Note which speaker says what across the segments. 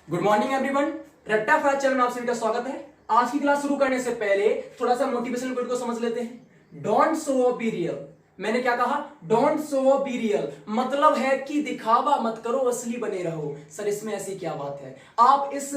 Speaker 1: Good morning everyone. रट्टा fact channel में आप सभी का स्वागत है। आज की क्लास शुरू करने से पहले थोड़ा सा मोटिवेशनल कोट को समझ लेते हैं। Don't show off be real. मैंने क्या कहा? Don't show off be real मतलब है कि दिखावा मत करो, असली बने रहो। सर इसमें ऐसी क्या बात है? आप इस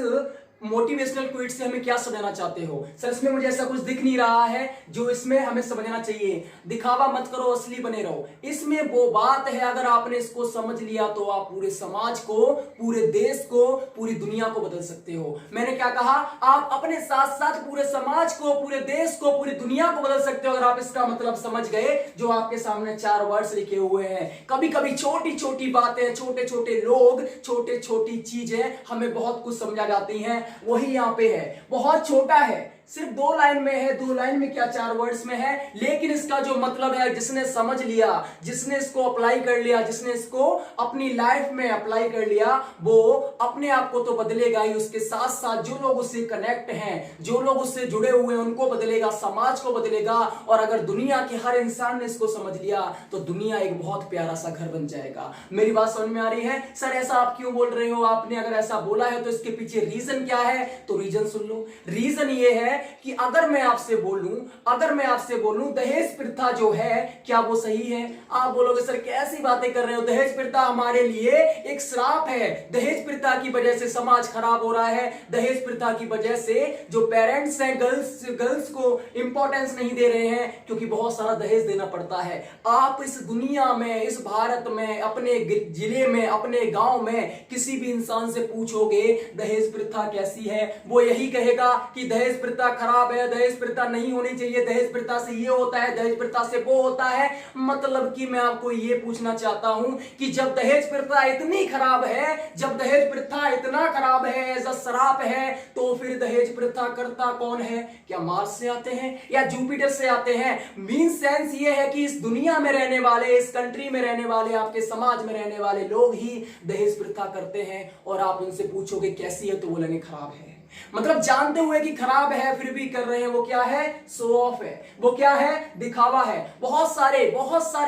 Speaker 1: मोटिवेशनल क्विट से हमें क्या समझाना चाहते हो? सर इसमें मुझे ऐसा कुछ दिख नहीं रहा है जो इसमें हमें समझना चाहिए। दिखावा मत करो, असली बने रहो, इसमें वो बात है। अगर आपने इसको समझ लिया तो आप पूरे समाज को, पूरे देश को, पूरी दुनिया को बदल सकते हो। मैंने क्या कहा? आप अपने साथ साथ पूरे समाज को, पूरे देश को, पूरी दुनिया को बदल सकते हो अगर आप इसका मतलब समझ गए जो आपके सामने 4 वर्ड्स लिखे हुए हैं। कभी कभी छोटी छोटी बातें, छोटे छोटे लोग, छोटे छोटी चीजें हमें बहुत कुछ समझा जाती हैं। वही यहां पे है, बहुत छोटा है, सिर्फ 2 लाइन में है। 2 लाइन में क्या, 4 वर्ड्स में है, लेकिन इसका जो मतलब है, जिसने समझ लिया, जिसने इसको अप्लाई कर लिया, जिसने इसको अपनी लाइफ में अप्लाई कर लिया, वो अपने आप को तो बदलेगा ही, उसके साथ साथ जो लोग उससे कनेक्ट हैं, जो लोग उससे जुड़े हुए हैं, उनको बदलेगा, समाज को बदलेगा। और अगर दुनिया के हर इंसान ने इसको समझ लिया तो दुनिया एक बहुत प्यारा सा घर बन जाएगा। मेरी बात समझ में आ रही है? सर ऐसा आप क्यों बोल रहे हो? आपने अगर ऐसा बोला है तो इसके पीछे रीजन क्या है? तो रीजन सुन लो। रीजन ये है कि अगर मैं आपसे बोलूं दहेज प्रथा जो है, क्या वो सही है? आप बोलोगे सर कैसी बातें कर रहे हो, दहेज प्रथा हमारे लिए एक श्राप है। दहेज प्रथा की वजह से समाज खराब हो रहा है। दहेज प्रथा की वजह से जो पेरेंट्स हैं, गर्ल्स को इंपॉर्टेंस नहीं दे रहे हैं क्योंकि बहुत सारा दहेज देना पड़ता है। आप इस दुनिया में, इस भारत में, अपने जिले में, अपने गांव में किसी भी इंसान से पूछोगे दहेज प्रथा कैसी है, वो यही कहेगा कि दहेज प्रथा खराब है, दहेज प्रथा नहीं होनी चाहिए, दहेज प्रथा से ये होता है, दहेज प्रथा से वो होता है। मतलब कि मैं आपको ये पूछना चाहता हूं कि जब दहेज प्रथा इतनी खराब है, जब दहेज प्रथा इतना खराब है, एज अ श्राप है, तो फिर दहेज प्रथा करता कौन है? क्या मार्स से आते हैं या जुपिटर से आते हैं? मीन सेंस ये है कि इस दुनिया में रहने वाले, इस कंट्री में रहने वाले, आपके समाज में रहने वाले लोग ही दहेज प्रथा करते हैं। और आप उनसे पूछोगे कैसी है तो बोलेंगे खराब है। मतलब जानते हुए कि खराब है फिर भी कर रहे हैं। वो क्या है? शो ऑफ है। वो क्या है? दिखावा है। बहुत सारे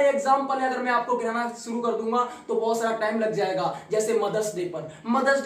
Speaker 1: एग्जांपल है। अगर मैं आपको गिनाना शुरू कर दूंगा तो बहुत सारा टाइम लग जाएगा। जैसे मदर्स डे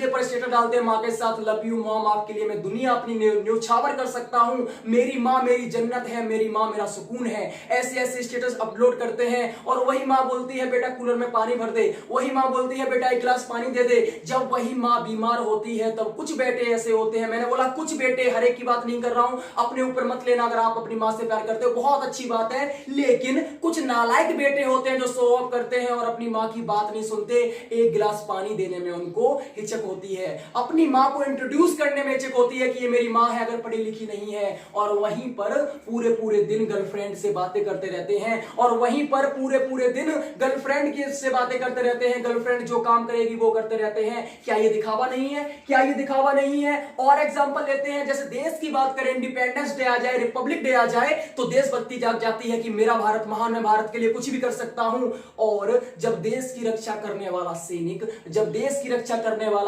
Speaker 1: पर स्टेटस डालते हैं मां के साथ, लव यू मॉम, आपके लिए मैं दुनिया अपनी न्यौछावर कर सकता हूं, मेरी मां मेरी जन्नत है, मेरी मां मेरा सुकून है। ऐसे ऐसे स्टेटस अपलोड करते हैं और वही मां बोलती है बेटा कूलर में पानी भर दे, वही मां बोलती है बेटा 1 गिलास पानी दे दे। जब वही मां बीमार होती है तब कुछ बेटे ऐसे होते हैं, मैंने बोला कुछ बेटे, हर एक की बात नहीं कर रहा हूं, अपने ऊपर मत लेना। अगर आप अपनी मां से प्यार करते हो बहुत अच्छी बात है, लेकिन कुछ नालायक बेटे होते हैं जो शो ऑफ करते हैं और अपनी मां की बात नहीं सुनते। 1 गिलास पानी देने में उनको हिचक होती है, अपनी मां को इंट्रोड्यूस करने में हिचक होती है कि ये मेरी मां है, अगर पढ़ी लिखी नहीं है। और वहीं पर पूरे पूरे दिन गर्लफ्रेंड से बातें करते रहते हैं, और वहीं पर पूरे पूरे दिन गर्लफ्रेंड की से बातें करते रहते हैं। गर्लफ्रेंड जो काम करेगी वो करते रहते हैं। क्या ये दिखावा नहीं है? क्या ये दिखावा नहीं है? और एग्जांपल लेते हैं, जैसे देश की बात करें, इंडिपेंडेंस डे आ जाए, रिपब्लिक डे आ जाए तो देशभक्ति जाग जाती है कि मेरा भारत महान, मैं भारत के लिए कुछ भी कर सकता हूं। और जब देश की रक्षा करने वाला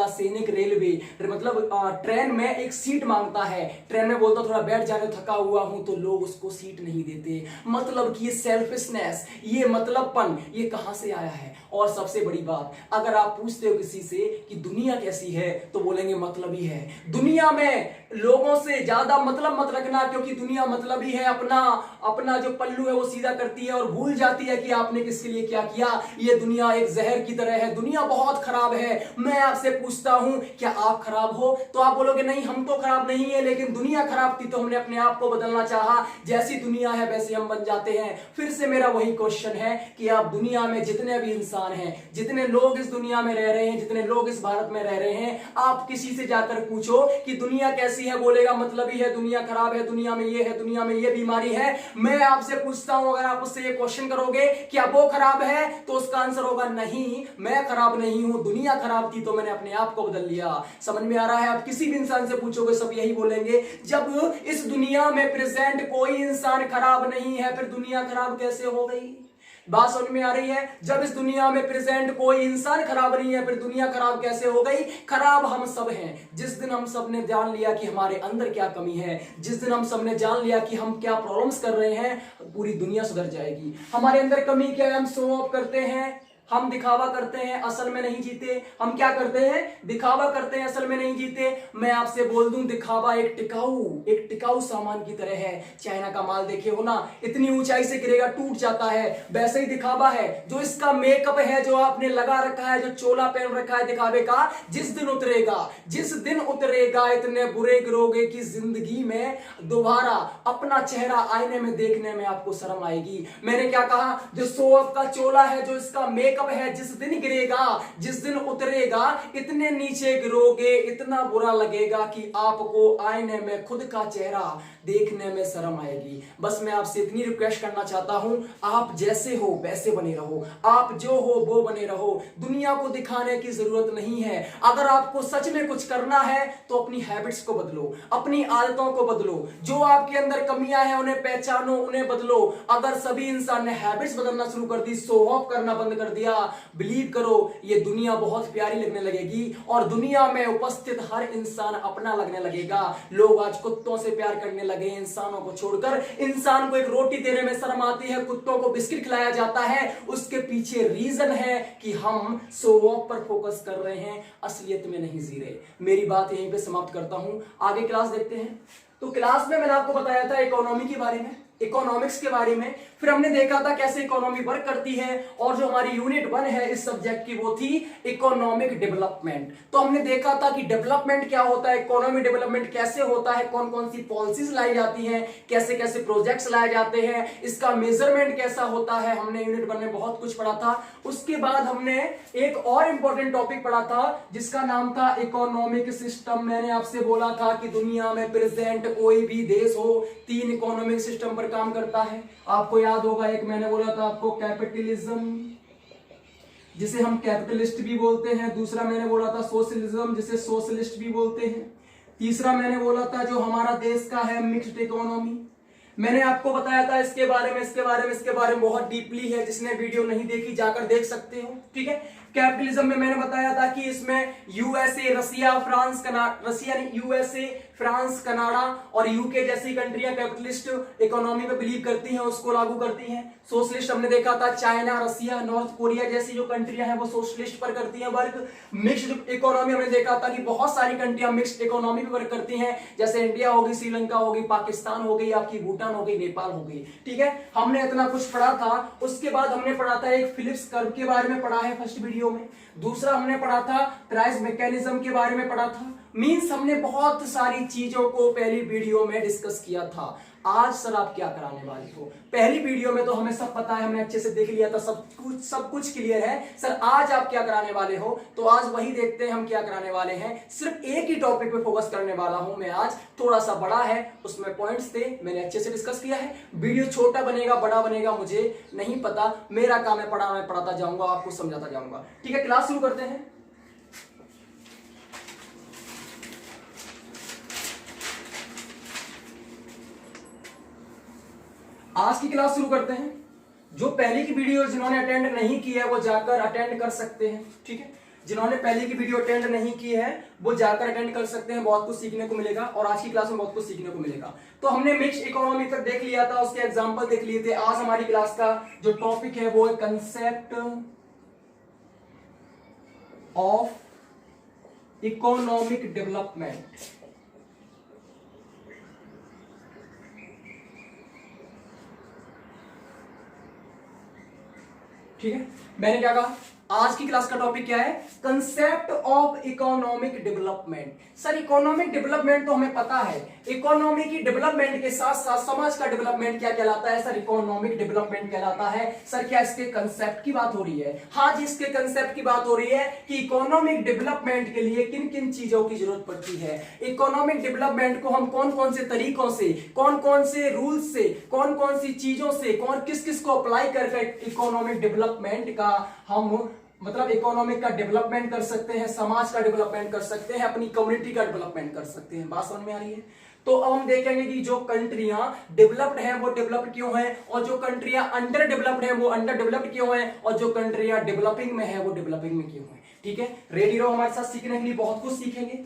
Speaker 1: सैनिक, रेलवे मतलब ट्रेन में एक सीट मांगता है, ट्रेन में बोलता थोड़ा बैठ जाने, थका हुआ हूं, तो लोग उसको सीट नहीं देते। मतलब कि ये सेल्फिशनेस, ये मतलबपन, ये कहां से आया है? और सबसे बड़ी बात, अगर आप पूछते हो किसी से कि दुनिया कैसी है तो बोलेंगे मतलब ही है। दुनिया में लोगों से ज्यादा मतलब मत रखना, क्योंकि दुनिया मतलब ही है। अपना जो पल्लू है वो सीधा करती है और भूल जाती है कि आपने किसके लिए क्या किया। ये दुनिया एक जहर की तरह है, दुनिया बहुत खराब है। मैं आपसे पूछता हूं क्या आप खराब हो? तो आप बोलोगे नहीं हम तो खराब नहीं है, लेकिन दुनिया खराब थी तो हमने अपने आप को बदलना चाहा, जैसी दुनिया है वैसे हम बन जाते हैं। फिर से मेरा वही क्वेश्चन है कि आप दुनिया में जितने भी इंसान हैं, जितने लोग इस दुनिया में रह रहे हैं, जितने लोग इस भारत में रह रहे हैं, आप किसी से जाकर पूछो कि दुनिया कैसी है, बोलेगा मतलब ही है, दुनिया खराब है, दुनिया में ये है, दुनिया में ये बीमारी है। मैं आपसे पूछता हूं, अगर आप उससे ये क्वेश्चन करोगे क्या वो खराब है, तो उसका आंसर होगा नहीं, मैं खराब नहीं हूं, दुनिया खराब थी तो मैंने अपने आप को बदल लिया। समझ में आ रहा है? आप किसी भी इंसान से पूछोगे सब यही बोलेंगे, जब इस दुनिया में प्रेजेंट कोई इंसान खराब नहीं है फिर दुनिया खराब कैसे हो गई? बात समझ में आ रही है? जब इस दुनिया में प्रेजेंट कोई इंसान खराब नहीं है फिर दुनिया खराब कैसे हो गई? खराब हम सब हैं। जिस दिन हम सब ने जान लिया कि हमारे अंदर क्या कमी है, जिस दिन हम सब ने जान लिया कि हम क्या प्रॉब्लम्स कर रहे हैं, पूरी दुनिया सुधर जाएगी। हमारे अंदर कमी क्या है? हम शो ऑफ करते हैं, हम दिखावा करते हैं, असल में नहीं जीते। हम क्या करते हैं? दिखावा करते हैं, असल में नहीं जीते। मैं आपसे बोल दूं, दिखावा एक टिकाऊ सामान की तरह है। चाइना का माल देखे हो ना, इतनी ऊंचाई से गिरेगा टूट जाता है। वैसे ही दिखावा है, जो इसका मेकअप है, जो आपने लगा रखा है, जो चोला पहन रखा है दिखावे का, जिस दिन उतरेगा इतने बुरे गिरोगे कि जिंदगी में दोबारा अपना चेहरा आईने में देखने में आपको शर्म आएगी। मैंने क्या कहा? जो शो ऑफ का चोला है, जो इसका मेकअप है, जिस दिन गिरेगा, जिस दिन उतरेगा, इतने नीचे गिरोगे, इतना बुरा लगेगा कि आपको आईने में खुद का चेहरा देखने में शर्म आएगी। बस मैं आपसे इतनी रिक्वेस्ट करना चाहता हूं, आप जैसे हो वैसे बने रहो, आप जो हो वो बने रहो। दुनिया को दिखाने की जरूरत नहीं है। अगर आपको सच में कुछ करना है तो अपनी हैबिट्स को बदलो, अपनी आदतों को बदलो, जो आपके अंदर कमियां हैं उन्हें पहचानो, उन्हें बदलो। अगर सभी इंसान ने हैबिट्स बदलना शुरू कर दी, शो ऑफ करना बंद कर दिया, बिलीव करो ये दुनिया बहुत प्यारी लगने लगेगी और दुनिया में उपस्थित हर इंसान अपना लगने लगेगा। लोग आज कुत्तों से प्यार करने लगे, इंसानों को छोड़कर। इंसान को एक रोटी देने में शर्म आती है, कुत्तों को बिस्किट खिलाया जाता है। उसके पीछे रीजन है कि हम शो ऑफ पर फोकस कर रहे हैं, असलियत में नहीं जी रहे। मेरी बात यहीं पे समाप्त करता हूं, आगे क्लास देखते हैं। तो क्लास में मैंने आपको बताया था इकोनॉमी के बारे में, इकोनॉमिक्स के बारे में, फिर हमने देखा था कैसे इकोनॉमी वर्क करती है, और जो हमारी यूनिट 1 है इस सब्जेक्ट की वो थी इकोनॉमिक डेवलपमेंट। तो हमने देखा था कि डेवलपमेंट क्या होता है, इकोनॉमी डेवलपमेंट कैसे होता है, कौन कौन सी पॉलिसीज लाई जाती हैं, कैसे कैसे प्रोजेक्ट्स लाए जाते हैं, इसका मेजरमेंट कैसा होता है। हमने यूनिट 1 में बहुत कुछ पढ़ा था। उसके बाद हमने एक और इंपॉर्टेंट टॉपिक पढ़ा था जिसका नाम था इकोनॉमिक सिस्टम। मैंने आपसे बोला था कि दुनिया में प्रेजेंट कोई भी देश हो, 3 इकोनॉमिक सिस्टम पर काम करता है। आपको याद होगा, एक मैंने बोला था आपको कैपिटलिज्म, जिसे हम कैपिटलिस्ट भी बोलते हैं। दूसरा मैंने बोला था सोशलिज्म, जिसे सोशलिस्ट भी बोलते हैं। तीसरा मैंने बोला था जो हमारा देश का है मिक्स्ड इकोनॉमी। मैंने आपको बताया था इसके बारे में बहुत डीपली है, जिसने वीडियो नहीं देखी जाकर देख सकते हो, ठीक है। कैपिटलिज्म में मैंने बताया था कि इसमें यूएसए, फ्रांस, कनाडा और यूके जैसी कंट्रियां कैपिटलिस्ट इकोनॉमी पे बिलीव करती हैं, उसको लागू करती हैं। सोशलिस्ट हमने देखा था चाइना, रसिया, नॉर्थ कोरिया जैसी जो कंट्रियां हैं वो सोशलिस्ट पर करती हैं वर्क। मिक्स्ड इकोनॉमी हमने देखा था कि बहुत सारी कंट्रियां मिक्स्ड इकोनॉमी पे वर्क करती हैं, जैसे इंडिया होगी, श्रीलंका होगी, पाकिस्तान हो गई, आपकी भूटान हो गई, नेपाल हो गई, ठीक है। हमने इतना कुछ पढ़ा था। उसके बाद हमने पढ़ा था एक फिलिप्स कर्व के बारे में पढ़ा है फर्स्ट वीडियो में। दूसरा हमने पढ़ा था प्राइस मैकेनिज्म के बारे में पढ़ा था। मींस हमने बहुत सारी चीजों को पहली वीडियो में डिस्कस किया था। आज सर आप क्या कराने वाले हो? पहली वीडियो में तो हमें सब पता है, हमने अच्छे से देख लिया था, सब कुछ क्लियर है। सर आज आप क्या कराने वाले हो? तो आज वही देखते हैं हम क्या कराने वाले हैं। सिर्फ एक ही टॉपिक पे फोकस करने वाला हूं मैं आज, थोड़ा सा बड़ा है, उसमें पॉइंट्स थे, मैंने अच्छे से डिस्कस किया है। वीडियो छोटा बनेगा बड़ा बनेगा मुझे नहीं पता, मेरा काम है मैं पढ़ाता जाऊंगा, आपको समझाता जाऊंगा, ठीक है। क्लास शुरू करते हैं। आज की क्लास शुरू करते हैं। जो पहले की वीडियो जिन्होंने अटेंड नहीं की है वो जाकर अटेंड कर सकते हैं, ठीक है। जिन्होंने पहले की वीडियो अटेंड नहीं की है वो जाकर अटेंड कर सकते हैं, बहुत कुछ सीखने को मिलेगा और आज की क्लास में बहुत कुछ सीखने को मिलेगा। तो हमने मिक्स्ड इकोनॉमी तक देख लिया था, उसके एग्जांपल देख लिए थे। आज हमारी क्लास का जो टॉपिक है वो है कंसेप्ट ऑफ इकोनॉमिक डेवलपमेंट। ठीक है, मैंने क्या कहा? आज की क्लास का टॉपिक क्या है? Concept of economic development. Sir economic development तो हमें पता है, इकोनॉमी की डेवलपमेंट के साथ साथ समाज का डेवलपमेंट क्या कहलाता है? सर इकोनॉमिक डेवलपमेंट कहलाता है। सर क्या इसके कंसेप्ट की बात हो रही है? हाँ जी, इसके कंसेप्ट की बात हो रही है कि इकोनॉमिक डेवलपमेंट के लिए किन किन चीजों की जरूरत पड़ती है। इकोनॉमिक डेवलपमेंट को हम कौन कौन से तरीकों से, कौन कौन से रूल्स से, कौन कौन सी चीजों से, कौन किस किस को अप्लाई करके इकोनॉमिक डेवलपमेंट का हम मतलब इकोनॉमिक का डेवलपमेंट कर सकते हैं, समाज का डेवलपमेंट कर सकते हैं, अपनी कम्युनिटी का डेवलपमेंट कर सकते हैं। बात समझ में आ रही है? तो अब हम देखेंगे कि जो कंट्रियां डेवलप्ड हैं वो डेवलप्ड क्यों हैं, और जो कंट्रियां अंडर डेवलप्ड हैं वो अंडर डेवलप्ड क्यों हैं, और जो कंट्रियां डेवलपिंग में है वो डेवलपिंग में क्यों है। ठीक है, रेडी रहो हमारे साथ सीखने के लिए, बहुत कुछ सीखेंगे।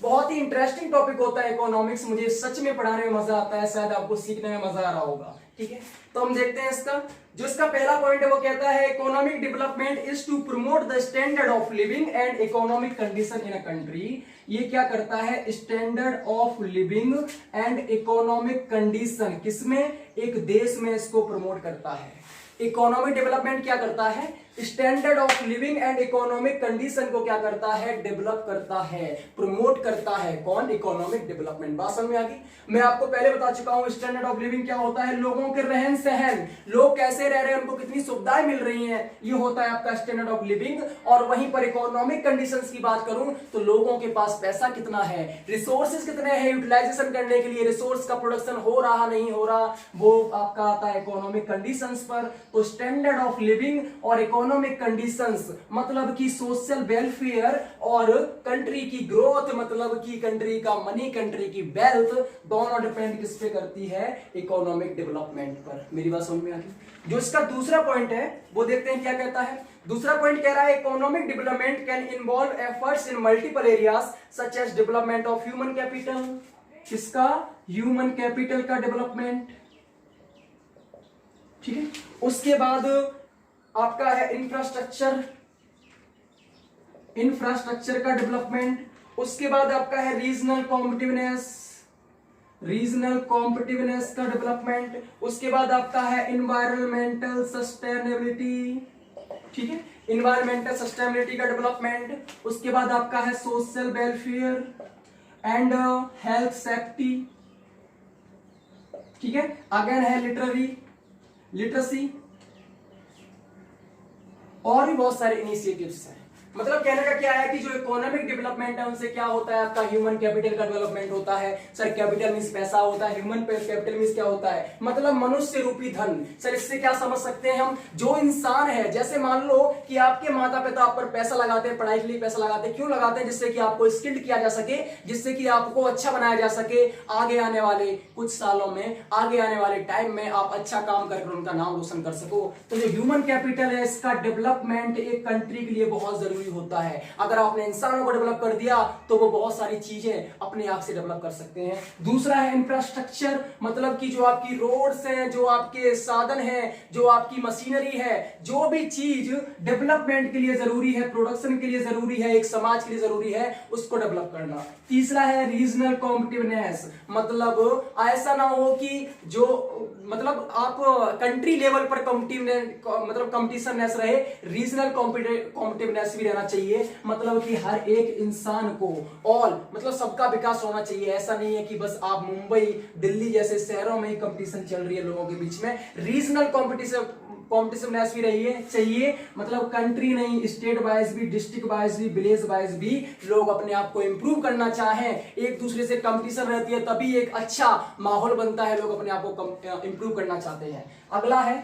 Speaker 1: बहुत ही इंटरेस्टिंग टॉपिक होता है इकोनॉमिक्स, मुझे सच में पढ़ाने में मजा आता है, शायद आपको सीखने में मजा आ रहा होगा। ठीक है, तो हम देखते हैं इसका पहला पॉइंट है वो कहता है economic development is to promote the standard of living and economic condition in a country. ये क्या करता है, standard of living and economic condition, किसमें, एक देश में इसको प्रमोट करता है। इकोनॉमिक डेवलपमेंट क्या करता है, standard of living and economic condition को क्या करता है, डेवलप करता है, प्रमोट करता है। कौन, इकोनॉमिक डेवलपमेंट। बात समझ में आ गई। मैं आपको पहले बता चुका हूं स्टैंडर्ड ऑफ लिविंग क्या होता है, लोगों के रहन सहन, लोग कैसे रह रहे हैं, उनको कितनी सुविधाएं मिल रही हैं, ये होता है आपका स्टैंडर्ड ऑफ लिविंग। और वहीं पर इकोनॉमिक कंडीशंस की बात करूं तो लोगों के पास पैसा कितना है, रिसोर्सेज कितने हैं यूटिलाइजेशन करने के लिए, रिसोर्स का प्रोडक्शन हो रहा नहीं हो रहा, वो आपका आता है इकोनॉमिक कंडीशंस पर। तो स्टैंडर्ड ऑफ लिविंग और इकोनॉमिक कंडीशंस मतलब कि सोशल वेलफेयर और कंट्री की ग्रोथ, मतलब कि कंट्री का मनी, कंट्री की वेल्थ, दोनों डिपेंड किस पे करती है, इकोनॉमिक डेवलपमेंट पर। मेरी बात समझ में आ गई। जो इसका दूसरा पॉइंट है वो देखते हैं क्या कहता है। दूसरा पॉइंट कह रहा है economic development can involve efforts in multiple areas such as development of human capital. किसका, ह्यूमन कैपिटल का डेवलपमेंट। ठीक है, उसके बाद आपका है इंफ्रास्ट्रक्चर का डेवलपमेंट। उसके बाद आपका है रीजनल कॉम्पिटिटिवनेस का डेवलपमेंट। उसके बाद आपका है इन्वायरमेंटल सस्टेनेबिलिटी। ठीक है, इन्वायरमेंटल सस्टेनेबिलिटी का डेवलपमेंट। उसके बाद आपका है social welfare and health safety. ठीक है, अगेन है लिटरेसी और भी बहुत सारे इनिशिएटिव्स हैं। मतलब कहने का क्या है कि जो इकोनॉमिक डेवलपमेंट है उनसे क्या होता है, आपका ह्यूमन कैपिटल का डेवलपमेंट होता है। सर कैपिटल मींस पैसा होता है, ह्यूमन कैपिटल मींस क्या होता है, मतलब मनुष्य रूपी धन। सर इससे क्या समझ सकते हैं हम, जो इंसान है, जैसे मान लो कि आपके माता पिता आप पर पैसा लगाते हैं, पढ़ाई के लिए पैसा लगाते हैं, क्यों लगाते हैं, जिससे कि आपको स्किल्ड किया जा सके, जिससे कि आपको अच्छा बनाया जा सके, आगे आने वाले कुछ सालों में, आगे आने वाले टाइम में आप अच्छा काम करके उनका नाम रोशन कर सको। तो जो ह्यूमन कैपिटल है इसका डेवलपमेंट एक कंट्री के लिए बहुत जरूरी होता है। अगर आपने इंसानों को डेवलप कर दिया तो वो बहुत सारी चीजें अपने आप से डेवलप कर सकते हैं। दूसरा है इंफ्रास्ट्रक्चर, मतलब कि जो आपकी रोड्स हैं, जो आपके साधन हैं, जो आपकी मशीनरी है, जो भी चीज डेवलपमेंट के लिए जरूरी है, प्रोडक्शन के लिए जरूरी है, एक समाज के लिए जरूरी है, उसको डेवलप करना। तीसरा है रीजनल कॉम्पिटिटिवनेस, मतलब ऐसा ना हो कि जो मतलब आप कंट्री लेवल पर कॉम्पिटिशननेस रहे, रीजनल कॉम्पिटिटिवनेस भी रहना चाहिए। मतलब कि हर एक इंसान को मतलब सबका विकास होना चाहिए। ऐसा नहीं है कि बस आप मुंबई, दिल्ली जैसे शहरों में ही कंपटीशन चल रही है लोगों के बीच में। रीजनल कॉम्पिटिशननेस भी रही है चाहिए, मतलब कंट्री नहीं, स्टेट वाइज भी, डिस्ट्रिक्ट वाइज भी, विलेज वाइज भी लोग अपने आप को इंप्रूव करना चाहें, एक दूसरे से कंपटीशन रहती है, तभी एक अच्छा माहौल बनता है, लोग अपने आप को इंप्रूव करना चाहते हैं। अगला है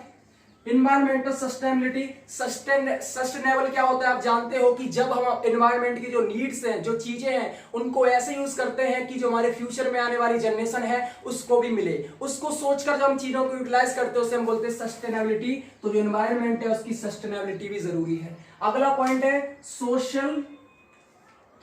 Speaker 1: इन्वायरमेंटल सस्टेनेबिलिटी। सस्टेनेबल क्या होता है, आप जानते हो कि जब हम इन्वायरमेंट की जो नीड्स हैं, जो चीजें हैं, उनको ऐसे यूज करते हैं कि जो हमारे फ्यूचर में आने वाली जनरेशन है उसको भी मिले, उसको सोचकर जब हम चीजों को यूटिलाइज करते हैं उसे हम बोलते हैं सस्टेनेबिलिटी। तो जो इन्वायरमेंट है उसकी सस्टेनेबिलिटी भी जरूरी है। अगला पॉइंट है सोशल,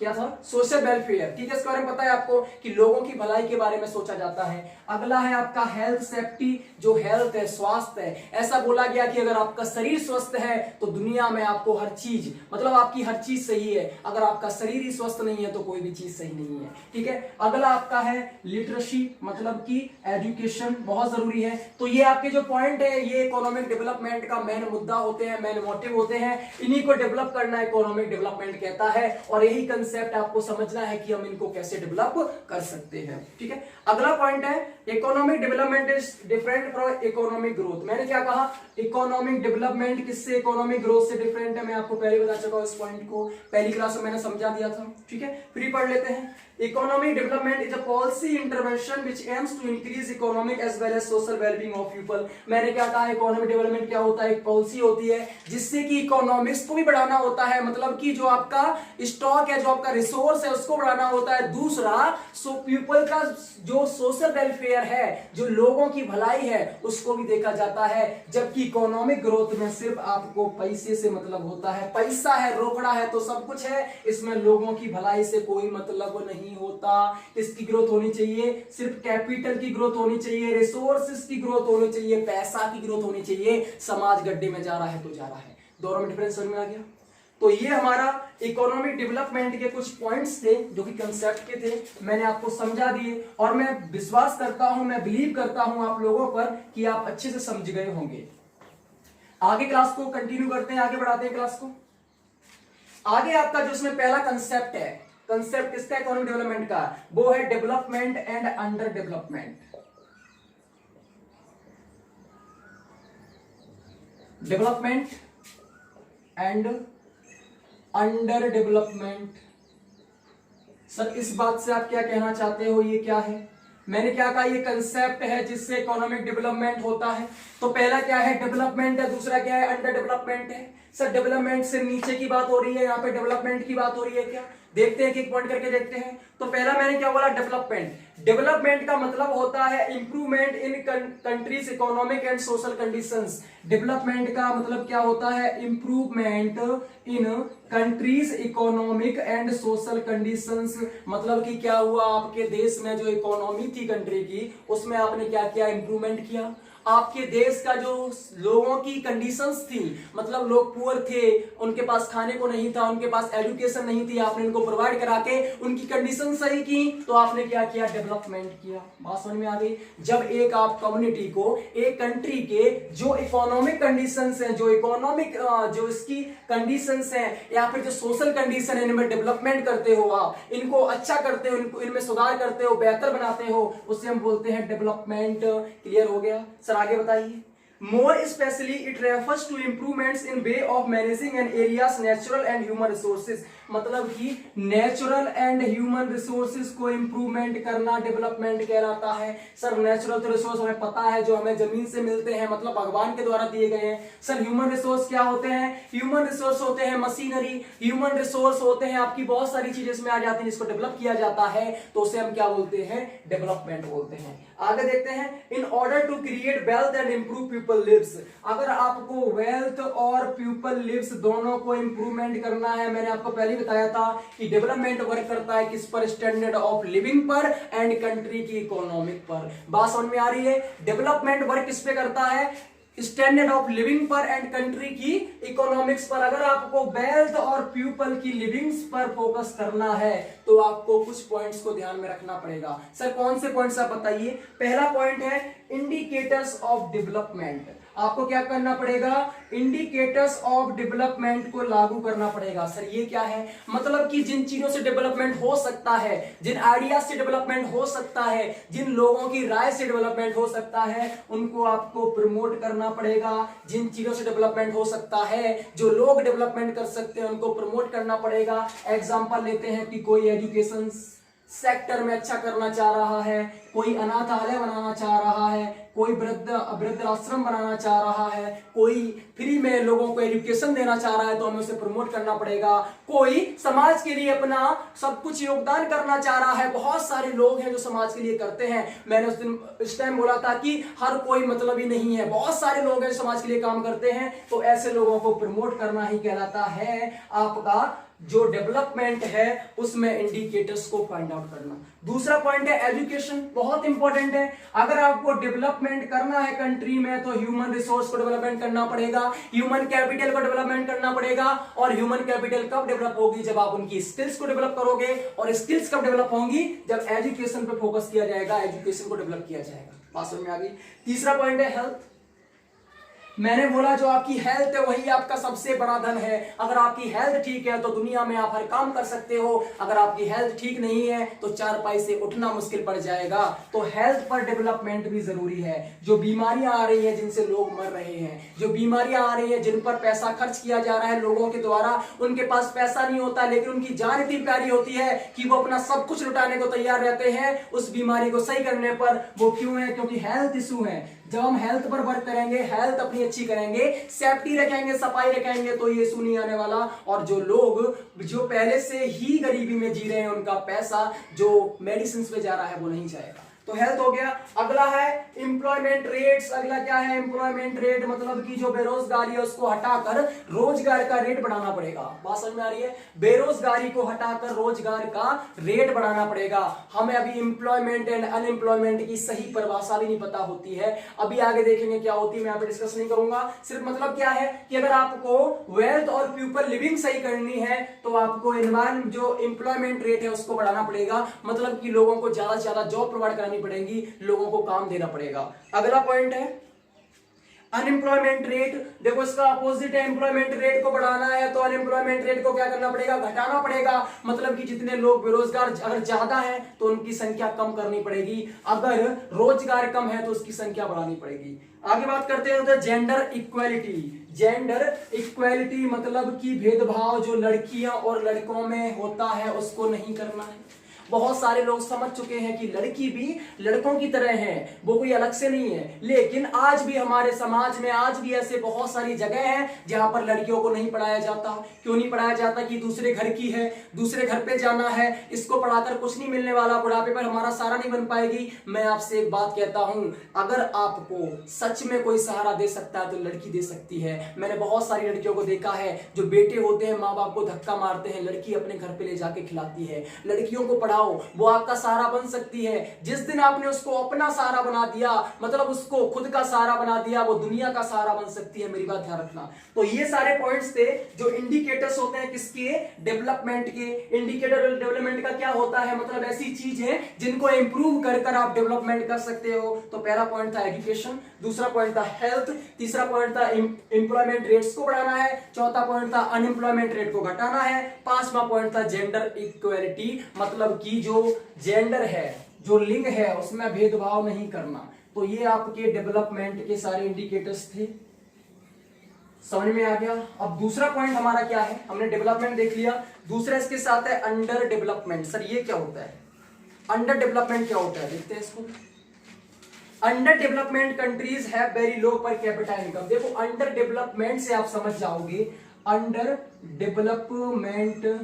Speaker 1: क्या था, सोशल वेलफेयर। ठीक है, इसके बारे में पता है आपको कि लोगों की भलाई के बारे में सोचा जाता है। अगला है आपका हेल्थ सेफ्टी, जो हेल्थ है, स्वास्थ्य है। ऐसा बोला गया कि अगर आपका शरीर स्वस्थ है तो दुनिया में आपको हर चीज, मतलब आपकी हर चीज सही है। अगर आपका शरीर ही स्वस्थ नहीं है तो कोई भी चीज सही नहीं है। ठीक है, अगला आपका है लिटरेसी, मतलब कि एजुकेशन बहुत जरूरी है। तो ये आपके जो पॉइंट है ये इकोनॉमिक डेवलपमेंट का मेन मुद्दा होते हैं, मेन मोटिव होते हैं। इन्हीं को डेवलप करना इकोनॉमिक डेवलपमेंट कहता है और यही कंसेप्ट आपको समझना है कि हम इनको कैसे डेवलप कर सकते हैं। ठीक है, अगला पॉइंट है economic development is different from economic growth. मैंने क्या कहा, इकोनॉमिक डेवलपमेंट किससे, इकोनॉमिक ग्रोथ से डिफरेंट है। मैं आपको पहले बता चुका हूं, इस पॉइंट को पहली क्लास में मैंने समझा दिया था। ठीक है, फिर पढ़ लेते हैं। Economic development is a policy intervention which aims to increase economic as well as social wellbeing of people. मैंने क्या कहा, इकोनॉमिक डेवलपमेंट क्या होता है, एक पॉलिसी होती है जिससे कि इकोनॉमिक्स को भी बढ़ाना होता है, मतलब कि जो आपका स्टॉक है, जो आपका रिसोर्स है उसको बढ़ाना होता है। दूसरा पीपल का जो सोशल वेलफेयर वेलफेयर है, जो लोगों की भलाई है, उसको भी देखा जाता है। जबकि इकोनॉमिक ग्रोथ में सिर्फ आपको पैसे से मतलब होता है, पैसा है, रोकड़ा है तो सब कुछ है, इसमें लोगों की भलाई से कोई मतलब नहीं होता। इसकी ग्रोथ होनी चाहिए, सिर्फ कैपिटल की ग्रोथ होनी चाहिए, रिसोर्सेज की ग्रोथ होनी चाहिए, पैसा की ग्रोथ होनी चाहिए। समाज गड्ढे में जा रहा है तो जा रहा है। दोनों में डिफरेंस समझ में आ गया? तो ये हमारा इकोनॉमिक डेवलपमेंट के कुछ पॉइंट्स थे जो कि कंसेप्ट के थे, मैंने आपको समझा दिए और मैं विश्वास करता हूं, मैं बिलीव करता हूं आप लोगों पर कि आप अच्छे से समझ गए होंगे। आगे क्लास को कंटिन्यू करते हैं, आगे बढ़ाते हैं क्लास को। आगे आपका जो इसमें पहला कंसेप्ट है, कंसेप्ट किसका? इकोनॉमिक डेवलपमेंट का, वो है development and under development. Development and under development. Sir इस बात से आप क्या कहना चाहते हो, ये क्या है? मैंने क्या कहा, ये कंसेप्ट है जिससे इकोनॉमिक डेवलपमेंट होता है। तो पहला क्या है? डेवलपमेंट है, दूसरा क्या है? अंडर डेवलपमेंट है। सर डेवलपमेंट से नीचे की बात हो रही है, यहाँ पे डेवलपमेंट की बात हो रही है क्या? देखते हैं, एक पॉइंट करके देखते हैं। तो पहला मैंने क्या बोला? डेवलपमेंट। डेवलपमेंट का मतलब होता है improvement in countries economic and social conditions. Development का मतलब क्या होता है? Improvement in countries economic and social conditions. मतलब कि क्या हुआ, आपके देश में जो इकोनॉमी थी कंट्री की, उसमें आपने क्या किया? इंप्रूवमेंट किया। आपके देश का जो लोगों की कंडीशंस थी, मतलब लोग पुअर थे, उनके पास खाने को नहीं था, उनके पास एजुकेशन नहीं थी, आपने उनको प्रोवाइड करा के उनकी कंडीशन सही की, तो आपने क्या किया? डेवलपमेंट किया। बात समझ में आ गई? जब एक आप कम्युनिटी को, एक कंट्री के जो इकोनॉमिक कंडीशंस हैं, जो इकोनॉमिक जो इसकी कंडीशंस हैं या फिर जो सोशल कंडीशन है, इनमें डेवलपमेंट करते हो, आप इनको अच्छा करते हो, इनमें सुधार करते हो, बेहतर बनाते हो, उससे हम बोलते हैं डेवलपमेंट। क्लियर हो गया? आगे बताइए। More especially, it refers to improvements in way of managing an area's natural and human resources. मतलब कि नेचुरल एंड ह्यूमन रिसोर्सेज को इंप्रूवमेंट करना डेवलपमेंट कहलाता है। सर नेचुरल तो रिसोर्स हमें पता है, जो हमें जमीन से मिलते हैं, मतलब भगवान के द्वारा दिए गए हैं। सर ह्यूमन रिसोर्स क्या होते हैं? ह्यूमन रिसोर्स होते हैं मशीनरी, ह्यूमन रिसोर्स होते हैं आपकी बहुत सारी चीजें इसमें आ जाती हैं, जिसको डेवलप किया जाता है, तो उसे हम क्या बोलते हैं? डेवलपमेंट बोलते हैं। आगे देखते हैं। In order to create wealth and improve people lives. अगर आपको वेल्थ और पीपल लिव्स दोनों को इंप्रूवमेंट करना है, मैंने आपको पहले बताया था कि डेवलपमेंट वर्क करता है किस पर? स्टैंडर्ड ऑफ लिविंग पर एंड कंट्री की इकोनॉमिक पर। बात समझ में आ रही है? डेवलपमेंट वर्क किस पे करता है? स्टैंडर्ड ऑफ लिविंग पर एंड कंट्री की इकोनॉमिक्स पर। अगर आपको वेल्थ और पीपल की लिविंग्स पर फोकस करना है तो आपको कुछ पॉइंट्स को ध्यान में रखना पड़ेगा। सर कौन से पॉइंट्स आप बताइए? पहला पॉइंट है इंडिकेटर्स ऑफ डेवलपमेंट। आपको क्या करना पड़ेगा? इंडिकेटर्स ऑफ डेवलपमेंट को लागू करना पड़ेगा। सर ये क्या है? मतलब कि जिन चीजों से डेवलपमेंट हो सकता है, जिन आइडिया से डेवलपमेंट हो सकता है, जिन लोगों की राय से डेवलपमेंट हो सकता है, उनको आपको प्रमोट करना पड़ेगा। जिन चीजों से डेवलपमेंट हो सकता है, जो लोग डेवलपमेंट कर सकते हैं, उनको प्रमोट करना पड़ेगा। एग्जांपल लेते हैं कि कोई एजुकेशन सेक्टर में अच्छा करना चाह रहा है, कोई अनाथालय बनाना चाह रहा है, कोई वृद्ध आश्रम बनाना चाह रहा है, कोई फ्री में लोगों को एजुकेशन देना चाह रहा है, तो हमें उसे प्रमोट करना पड़ेगा। कोई समाज के लिए अपना सब कुछ योगदान करना चाह रहा है। बहुत सारे लोग हैं जो समाज के लिए करते हैं। मैंने उस टाइम बोला था कि हर कोई मतलब ही नहीं है, बहुत सारे लोग हैं जो समाज के लिए काम करते हैं, तो ऐसे लोगों को प्रमोट करना ही कहलाता है आपका जो डेवलपमेंट है, उसमें इंडिकेटर्स को फाइंड आउट करना। दूसरा पॉइंट है एजुकेशन, बहुत इंपॉर्टेंट है। अगर आपको डेवलपमेंट करना है कंट्री में, तो ह्यूमन रिसोर्स को डेवलपमेंट करना पड़ेगा, ह्यूमन कैपिटल को डेवलपमेंट करना पड़ेगा। और ह्यूमन कैपिटल कब डेवलप होगी? जब आप उनकी स्किल्स को डेवलप करोगे। और स्किल्स कब डेवलप होंगी? जब एजुकेशन पे फोकस किया जाएगा, एजुकेशन को डेवलप किया जाएगा। बात समझ में आ गई? तीसरा पॉइंट है हेल्थ। मैंने बोला जो आपकी हेल्थ है वही आपका सबसे बड़ा धन है। अगर आपकी हेल्थ ठीक है तो दुनिया में आप हर काम कर सकते हो। अगर आपकी हेल्थ ठीक नहीं है तो चारपाई से उठना मुश्किल पड़ जाएगा। तो हेल्थ पर डेवलपमेंट भी जरूरी है। जो बीमारियां आ रही हैं, जिनसे लोग मर रहे हैं, जो बीमारियां आ रही हैं, जिन पर पैसा खर्च किया जा रहा है लोगों के द्वारा, उनके पास पैसा नहीं होता लेकिन उनकी जान इतनी प्यारी होती है कि वो अपना सब कुछ लुटाने को तैयार रहते हैं उस बीमारी को सही करने पर। वो क्यों है? क्योंकि हेल्थ इशू है। जब हम हेल्थ पर वर्क करेंगे, हेल्थ अपनी अच्छी करेंगे, सेफ्टी रखेंगे, सफाई रखेंगे, तो ये इशू नहीं आने वाला। और जो लोग जो पहले से ही गरीबी में जी रहे हैं, उनका पैसा जो मेडिसिन पे जा रहा है वो नहीं जाएगा। तो हेल्थ हो गया। अगला है एम्प्लॉयमेंट रेट्स। अगला क्या है? एम्प्लॉयमेंट रेट मतलब कि जो बेरोजगारी है उसको हटाकर रोजगार का रेट बढ़ाना पड़ेगा। बात समझ में आ रही है? बेरोजगारी को हटाकर रोजगार का रेट बढ़ाना पड़ेगा। हमें अभी एम्प्लॉयमेंट एंड अनएम्प्लॉयमेंट की सही परिभाषा भी नहीं पता होती है, अभी आगे देखेंगे क्या होती है, मैं यहाँ पे डिस्कस नहीं करूंगा। सिर्फ मतलब क्या है कि अगर आपको वेल्थ और पीपल लिविंग सही करनी है तो आपको एनवायरमेंट जो एम्प्लॉयमेंट रेट है उसको बढ़ाना पड़ेगा, मतलब कि लोगों को ज्यादा से ज्यादा जॉब प्रोवाइड करानी पड़ेगी, लोगों को काम देना पड़ेगा। अगला पॉइंट है अनएम्प्लॉयमेंट रेट। देखो इसका अपोजिट है, एम्प्लॉयमेंट रेट को बढ़ाना है तो अनएम्प्लॉयमेंट रेट को क्या करना पड़ेगा? घटाना पड़ेगा। मतलब कि जितने लोग बेरोजगार अगर ज्यादा है तो उनकी संख्या कम करनी पड़ेगी, अगर रोजगार कम है तो उसकी संख्या बढ़ानी पड़ेगी। आगे बात करते हैं तो जेंडर इक्वालिटी। जेंडर इक्वालिटी मतलब कि भेदभाव जो लड़कियां और लड़कों में होता है उसको नहीं करना है। बहुत सारे लोग समझ चुके हैं कि लड़की भी लड़कों की तरह है, वो कोई अलग से नहीं है, लेकिन आज भी हमारे समाज में आज भी ऐसे बहुत सारी जगह हैं जहां पर लड़कियों को नहीं पढ़ाया जाता। क्यों नहीं पढ़ाया जाता? कि दूसरे घर की है, दूसरे घर पे जाना है, इसको पढ़ाकर कुछ नहीं मिलने वाला, बुढ़ापे पर हमारा सहारा नहीं बन पाएगी। मैं आपसे एक बात कहता हूं, अगर आपको सच में कोई सहारा दे सकता है तो लड़की दे सकती है। मैंने बहुत सारी लड़कियों को देखा है जो बेटे होते हैं माँ बाप को धक्का मारते हैं, लड़की अपने घर पे ले जाके खिलाती है। लड़कियों को वो आपका सहारा बन सकती है। जिस दिन आपने उसको अपना सहारा बना दिया, मतलब उसको खुद का सहारा बना दिया, वो दुनिया का सहारा बन सकती है। मेरी बात ध्यान रखना। तो ये सारे पॉइंट्स थे जो इंडिकेटर्स होते हैं किसके? डेवलपमेंट के। इंडिकेटर डेवलपमेंट का क्या होता है? मतलब ऐसी चीज है जिनको इंप्रूव कर कर आप डेवलपमेंट कर सकते हो। तो पहला पॉइंट था एजुकेशन, दूसरा पॉइंट था हेल्थ, तीसरा पॉइंट था एम्प्लॉयमेंट रेट्स को बढ़ाना है, चौथा पॉइंट था अनएम्प्लॉयमेंट रेट को घटाना है, पांचवा पॉइंट था जेंडर इक्वालिटी, मतलब कि जो जेंडर है, जो लिंग है, उसमें भेदभाव नहीं करना। तो ये आपके डेवलपमेंट के सारे इंडिकेटर्स थे। समझ में आ गया? अब दूसरा पॉइंट हमारा क्या है? हमने डेवलपमेंट देख लिया, दूसरा इसके साथ है अंडर डेवलपमेंट। सर ये क्या होता है? अंडर डेवलपमेंट क्या होता है? देखते हैं इसको। Under development countries have very low पर कैपिटा इनकम। देखो अंडर डेवलपमेंट से आप समझ जाओगे, अंडर डेवलपमेंट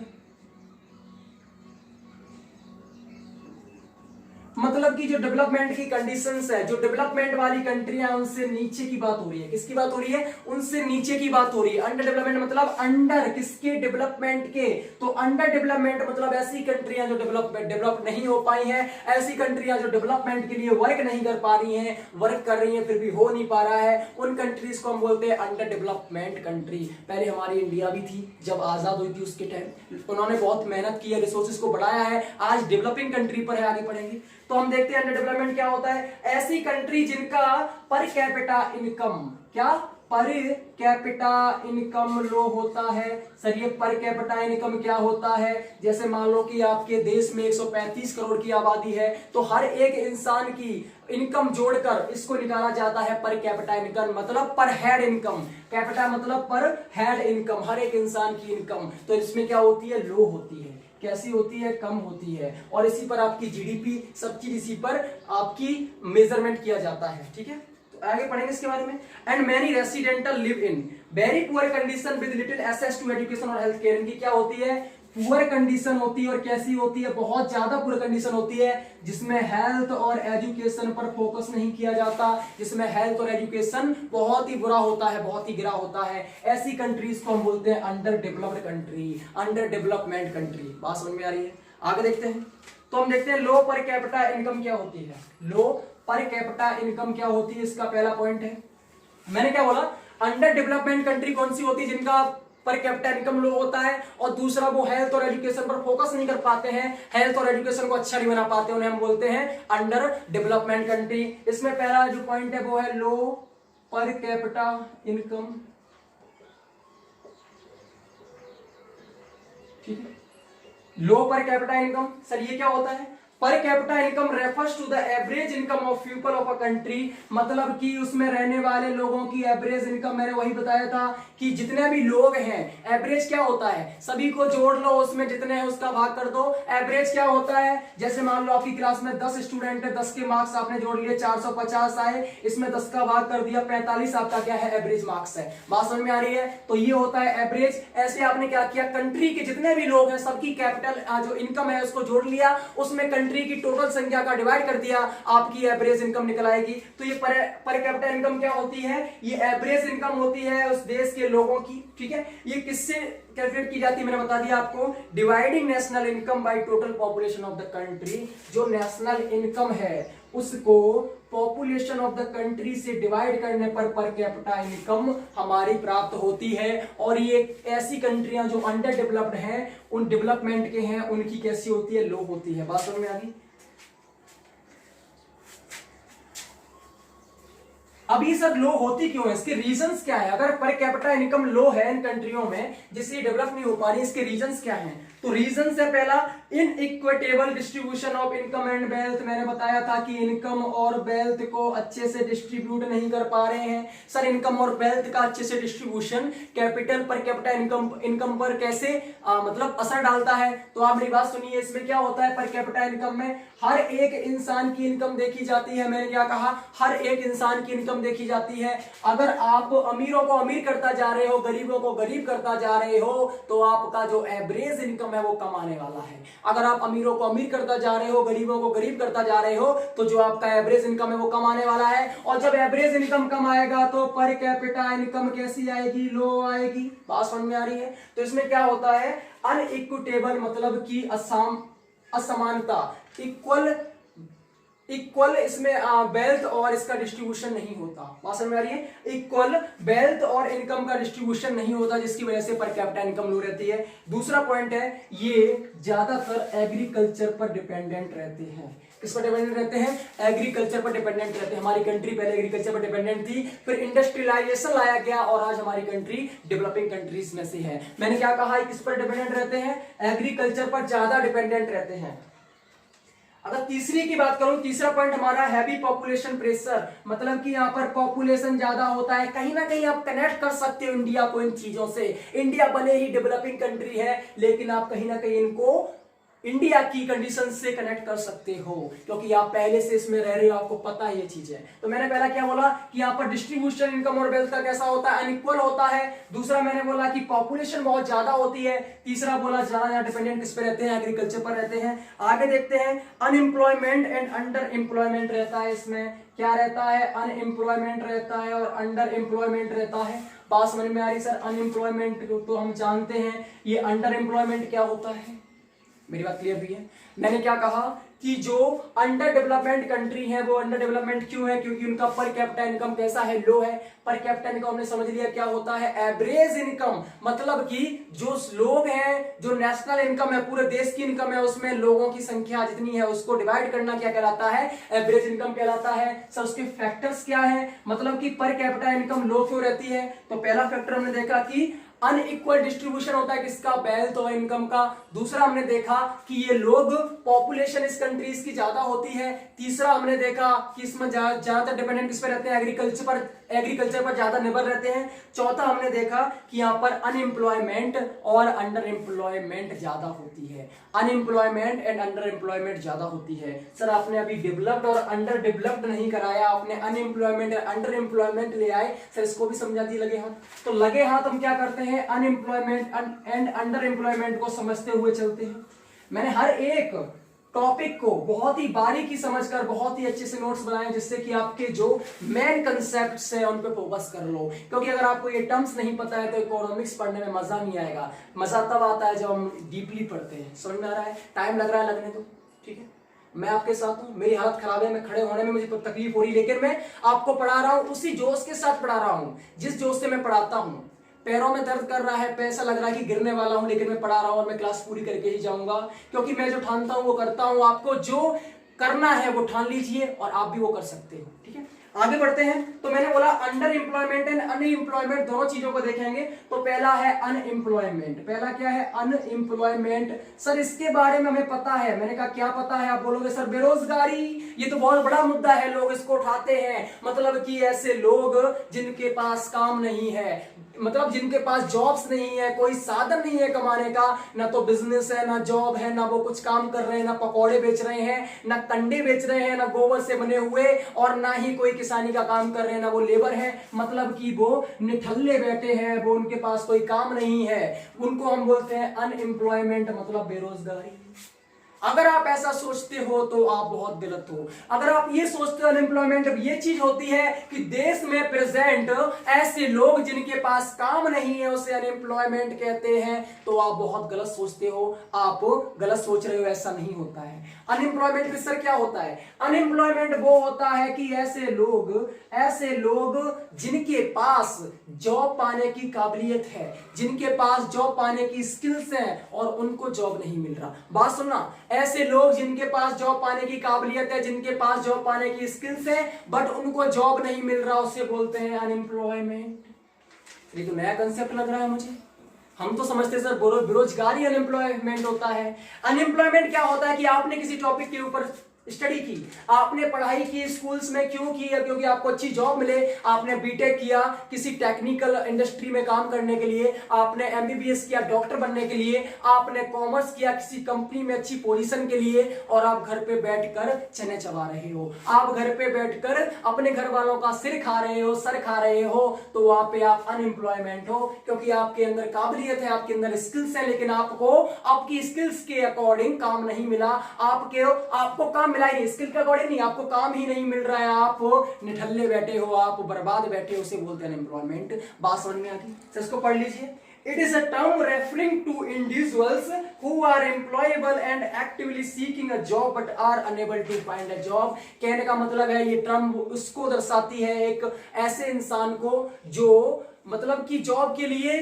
Speaker 1: मतलब कि जो डेवलपमेंट की कंडीशंस है, जो डेवलपमेंट वाली कंट्रियां उनसे नीचे की बात हो रही है। किसकी बात हो रही है? उनसे नीचे की बात हो रही है। अंडर डेवलपमेंट मतलब अंडर किसके? डेवलपमेंट के। तो अंडर डेवलपमेंट मतलब ऐसी कंट्रियां जो डेवलप नहीं हो पाई हैं, ऐसी कंट्रियां जो डेवलपमेंट के लिए वर्क नहीं कर पा रही हैं, वर्क कर रही हैं फिर भी हो नहीं पा रहा है, उन कंट्रीज को हम बोलते हैं अंडर डेवलपमेंट कंट्री। पहले हमारी इंडिया भी थी, जब आजाद हुई थी उसके टाइम उन्होंने बहुत मेहनत की है, रिसोर्सेज को बढ़ाया है, आज डेवलपिंग कंट्री पर है, आगे बढ़ेंगे। तो हम देखते हैं अंडर डेवलपमेंट क्या होता है? ऐसी कंट्री जिनका पर कैपिटा इनकम, क्या? पर कैपिटा इनकम लो होता है। सर ये पर कैपिटा इनकम क्या होता है? जैसे मान लो कि आपके देश में 135 करोड़ की आबादी है, तो हर एक इंसान की इनकम जोड़कर इसको निकाला जाता है पर कैपिटा इनकम, मतलब पर हेड इनकम। कैपिटा मतलब पर हेड इनकम, हर एक इंसान की इनकम। तो इसमें क्या होती है? लो होती है। कैसी होती है? कम होती है। और इसी पर आपकी जीडीपी, सब चीज इसी पर आपकी मेजरमेंट किया जाता है। ठीक है, तो आगे पढ़ेंगे इसके बारे में। And many residential live in very poor condition with little access to education और हेल्थ केयर। इनकी क्या होती है? पुअर कंडीशन होती है। और कैसी होती है? बहुत ज्यादा पुअर कंडीशन होती है, जिसमें हेल्थ और एजुकेशन पर फोकस नहीं किया जाता, जिसमें हेल्थ और एजुकेशन बहुत ही बुरा होता है, बहुत ही गिरा होता है। ऐसी कंट्रीज को हम बोलते हैं under developed country, under development country. बात समझ में आ रही है? आगे देखते हैं। तो हम देखते हैं लो पर कैपिटा इनकम क्या होती है। लो पर कैपिटा इनकम क्या होती है? इसका पहला पॉइंट है, मैंने क्या बोला? अंडर डेवलपमेंट कंट्री कौन सी होती है? जिनका पर कैपिटा इनकम लो होता है। और दूसरा, वो हेल्थ और एजुकेशन पर फोकस नहीं कर पाते हैं, हेल्थ और एजुकेशन को अच्छा नहीं बना पाते, उन्हें हम बोलते हैं अंडर डेवलपमेंट कंट्री। इसमें पहला जो पॉइंट है वो है लो पर कैपिटा इनकम। ठीक है, लो पर कैपिटा इनकम। सर ये क्या होता है? Per capita income refers to the average income of people of a country, मतलब कि उसमें रहने वाले लोगों की एवरेज इनकम। मैंने वही बताया था कि जितने भी लोग हैं, एवरेज क्या होता है? सभी को जोड़ लो, उसमें जितने हैं उसका भाग कर दो। एवरेज क्या होता है? जैसे मान लो आपकी क्लास में 10 स्टूडेंट है, 10 के मार्क्स आपने जोड़ लिए, 450 आए, इसमें 10 का भाग कर दिया, 45 आपका क्या है? एवरेज मार्क्स है। बात समझ में आ रही है? तो ये होता है एवरेज। ऐसे आपने क्या किया? कंट्री के जितने भी लोग हैं सबकी कैपिटल जो इनकम है उसको जोड़ लिया, उसमें कंट्री की टोटल संख्या का डिवाइड कर दिया, आपकी एवरेज इनकम निकल आएगी। तो ये पर कैपिटा इनकम क्या होती है? ये एवरेज इनकम होती है उस देश के लोगों की, ठीक है। ये किससे कैलकुलेट की जाती है? मैंने बता दिया आपको, dividing national income by total population of the country. जो नेशनल इनकम है उसको पॉपुलेशन ऑफ द कंट्री से डिवाइड करने पर कैपिटा इनकम हमारी प्राप्त होती है। और ये ऐसी कंट्रियां जो अंडर डेवलप्ड हैं, उन डेवलपमेंट के हैं, उनकी कैसी होती है? लो होती है। बात समझ में आ गई? अब ये सब लो होती क्यों है? इसके रीजंस क्या है? अगर पर कैपिटा इनकम लो है इन कंट्रियों में जिससे डेवलप नहीं हो पा रही, इसके रीजंस क्या हैं? तो रीजंस है पहला, inequitable distribution of income and wealth. मैंने बताया था कि इनकम और वेल्थ को अच्छे से डिस्ट्रीब्यूट नहीं कर पा रहे हैं। सर इनकम और वेल्थ का अच्छे से डिस्ट्रीब्यूशन कैपिटल पर कैपिटा इनकम पर कैसे मतलब असर डालता है? तो आप मेरी बात सुनिए, इसमें क्या होता है? पर कैपिटा इनकम में हर एक इंसान की इनकम देखी जाती है। मैंने क्या कहा? हर एक इंसान की इनकम देखी जाती है। अगर आप अमीरों को अमीर करता जा रहे हो, गरीबों को गरीब करता जा रहे हो, तो आपका जो एवरेज इनकम है वो कम आने वाला है। अगर आप अमीरों को अमीर करता जा रहे हो, गरीबों को गरीब करता जा रहे हो, तो जो आपका एवरेज इनकम है वो कम आने वाला है। और जब एवरेज इनकम कम आएगा तो पर कैपिटा इनकम कैसी आएगी? लो आएगी। बात समझ में आ रही है? तो इसमें क्या होता है? अनइक्विटेबल मतलब कि असमानता, इक्वल इसमें वेल्थ और इसका डिस्ट्रीब्यूशन नहीं होता। बात समझ में आ रही है? इक्वल वेल्थ और इनकम का डिस्ट्रीब्यूशन नहीं होता, जिसकी वजह से पर कैपिटा इनकम लो रहती है। दूसरा पॉइंट है, ये ज्यादातर एग्रीकल्चर पर डिपेंडेंट रहते हैं। किस पर डिपेंडेंट रहते हैं? एग्रीकल्चर पर डिपेंडेंट रहते हैं। हमारी कंट्री पहले एग्रीकल्चर पर डिपेंडेंट थी, फिर इंडस्ट्रियलाइजेशन लाया गया और आज हमारी कंट्री डेवलपिंग कंट्रीज में से है। मैंने क्या कहा? किस पर डिपेंडेंट रहते हैं? एग्रीकल्चर पर ज्यादा डिपेंडेंट रहते हैं। अगर तीसरी की बात करूं, तीसरा पॉइंट हमारा हैवी पॉपुलेशन प्रेशर, मतलब कि यहाँ पर पॉपुलेशन ज्यादा होता है। कहीं ना कहीं आप कनेक्ट कर सकते हो इंडिया को इन चीजों से। इंडिया भले ही डेवलपिंग कंट्री है, लेकिन आप कहीं ना कहीं इनको इंडिया की कंडीशन से कनेक्ट कर सकते हो, क्योंकि आप पहले से इसमें रह रहे हो, आपको पता है ये चीजें। तो मैंने पहला क्या बोला कि यहाँ पर डिस्ट्रीब्यूशन इनकम और वेल्थ का कैसा होता है? अनइक्वल होता है। दूसरा मैंने बोला कि पॉपुलेशन बहुत ज्यादा होती है। तीसरा बोला ज्यादा डिपेंडेंट किस पे रहते हैं? एग्रीकल्चर पर रहते हैं। आगे देखते हैं, अनएम्प्लॉयमेंट एंड अंडर एम्प्लॉयमेंट रहता है। इसमें क्या रहता है? अनएम्प्लॉयमेंट रहता है और अंडर एम्प्लॉयमेंट रहता है। बात समझ में आ रही सर? अनएम्प्लॉयमेंट तो हम जानते हैं, ये अंडर एम्प्लॉयमेंट क्या होता है? मेरी बात क्लियर हुई है? मैंने क्या कहा कि जो अंडर डेवलपमेंट कंट्री है वो अंडर डेवलपमेंट क्यों है? क्योंकि उनका पर कैपिटा इनकम कैसा है? लो है। पर कैपिटा इनकम हमने समझ लिया क्या होता है? एवरेज इनकम, मतलब कि जो लोग हैं, जो नेशनल इनकम है, पूरे देश की इनकम है, उसमें लोगों की संख्या जितनी है उसको डिवाइड करना क्या कहलाता है? एवरेज इनकम कहलाता है। सर उसके फैक्टर्स क्या है? मतलब कि पर कैपिटा इनकम लो क्यों रहती है? तो पहला फैक्टर हमने देखा कि अनइक्वल डिस्ट्रीब्यूशन होता है किसका? वेल्थ और इनकम का। दूसरा हमने देखा कि ये लोग, पॉपुलेशन इस कंट्रीज की ज्यादा होती है। तीसरा हमने देखा कि इसमें ज्यादातर डिपेंडेंट किस पे रहते हैं? एग्रीकल्चर पर ज्यादा निर्भर रहते हैं। चौथा हमने देखा कि यहाँ पर अनएम्प्लॉयमेंट और अंडर एम्प्लॉयमेंट ज्यादा होती है। अनएम्प्लॉयमेंट एंड अंडर एम्प्लॉयमेंट ज्यादा होती है। सर आपने अभी डेवलप्ड और अंडर डेवलप्ड नहीं कराया, आपने अनएम्प्लॉयमेंट और अंडर एम्प्लॉयमेंट ले आए। सर इसको भी समझा दी लगे हाथ। तो लगे हाथ हम क्या करते हैं? अनएम्प्लॉयमेंट एंड अंडर एम्प्लॉयमेंट को समझते हुए चलते हैं। मैंने हर एक टॉपिक को बहुत ही बारीकी समझकर बहुत ही अच्छे से नोट्स बनाए, जिससे कि आपके जो मेन कंसेप्ट्स है उन पे फोकस कर लो। क्योंकि अगर आपको ये टर्म्स नहीं पता है तो इकोनॉमिक्स पढ़ने में मजा नहीं आएगा। मजा तब आता है जब हम डीपली पढ़ते हैं। समझ में आ रहा है? टाइम लग रहा है, लगने दो, ठीक है। मैं आपके साथ हूं, मेरी हालत खराब है, मैं खड़े होने में मुझे तकलीफ हो रही, लेकिन मैं आपको पढ़ा रहा हूं उसी जोश के साथ पढ़ा रहा हूं जिस जोश से मैं पढ़ाता हूं। पैरों में दर्द कर रहा है, पैसा लग रहा है कि गिरने वाला हूं, लेकिन मैं पढ़ा रहा हूं और मैं क्लास पूरी करके ही जाऊंगा, क्योंकि मैं जो ठानता हूं वो करता हूं। आपको जो करना है वो ठान लीजिए और आप भी वो कर सकते हो, ठीक है। आगे बढ़ते हैं। तो मैंने बोला अंडर एम्प्लॉयमेंट एंड अनएम्प्लॉयमेंट दोनों चीजों को देखेंगे। तो पहला है अनएम्प्लॉयमेंट। पहला क्या है? अनएम्प्लॉयमेंट। सर इसके बारे में हमें पता है। मैंने कहा क्या पता है? आप बोलोगे सर बेरोजगारी। ये तो बहुत बड़ा मुद्दा है, लोग इसको उठाते हैं। मतलब कि ऐसे लोग जिनके पास काम नहीं है, मतलब जिनके पास जॉब्स नहीं है, कोई साधन नहीं है कमाने का, ना तो बिजनेस है, ना जॉब है, ना वो कुछ काम कर रहे हैं, ना पकौड़े बेच रहे हैं, ना कंडे बेच रहे हैं, ना गोबर से बने हुए, और ना ही कोई किसानी का काम कर रहे हैं, ना वो लेबर है। मतलब कि वो निठल्ले बैठे हैं, वो उनके पास कोई काम नहीं है। उनको हम बोलते हैं अनएम्प्लॉयमेंट, मतलब बेरोजगारी। अगर आप ऐसा सोचते हो तो आप बहुत गलत हो। अगर आप ये सोचते हो अनएम्प्लॉयमेंट ये चीज होती है कि देश में प्रेजेंट ऐसे लोग जिनके पास काम नहीं है उसे अनएम्प्लॉयमेंट कहते हैं, तो आप बहुत गलत सोचते हो, आप गलत सोच रहे हो। ऐसा नहीं होता है। अनएम्प्लॉयमेंट सर क्या होता है? अनएम्प्लॉयमेंट वो होता है कि ऐसे लोग जिनके पास जॉब पाने की काबिलियत है, जिनके पास जॉब पाने की स्किल्स हैं और उनको जॉब नहीं मिल रहा। बात सुनना, ऐसे लोग जिनके पास जॉब पाने की काबिलियत है, जिनके पास जॉब पाने की स्किल्स है बट उनको जॉब नहीं मिल रहा, उसे बोलते हैं अनएम्प्लॉयमेंट। ये तो नया कंसेप्ट लग रहा है मुझे। हम तो समझते हैं सर बेरोजगारी अनएम्प्लॉयमेंट होता है। अनएम्प्लॉयमेंट क्या होता है कि आपने किसी टॉपिक के ऊपर स्टडी की, आपने पढ़ाई की, स्कूल्स में क्यों की है? क्योंकि आपको अच्छी जॉब मिले। आपने बीटेक किया किसी टेक्निकल इंडस्ट्री में काम करने के लिए, आपने एमबीबीएस किया डॉक्टर बनने के लिए, आपने कॉमर्स किया किसी कंपनी में अच्छी पोजीशन के लिए, और आप घर पे बैठकर चने चबा रहे हो, आप घर पे बैठकर अपने घर वालों का सिर खा रहे हो, सर खा रहे हो, तो वहां पे आप अनएम्प्लॉयमेंट हो। क्योंकि आपके अंदर काबिलियत है, आपके अंदर स्किल्स है, लेकिन आपको आपकी स्किल्स के अकॉर्डिंग काम नहीं मिला। आपको काम मिला ही नहीं, स्किल के अकॉर्डिंग नहीं, आपको काम ही नहीं मिल रहा है, आप निठल्ले बैठे हो, आप बर्बाद बैठे हो, उसे बोलते हैं अनएम्प्लॉयमेंट। बात समझ में आती है? इसको पढ़ लीजिए। It is a term referring to individuals who are employable and actively seeking a job but are unable to find a job। कहने का मतलब है ये टर्म उसको दर्शाती है एक ऐसे इंसान को जो मतलब कि जॉब के लिए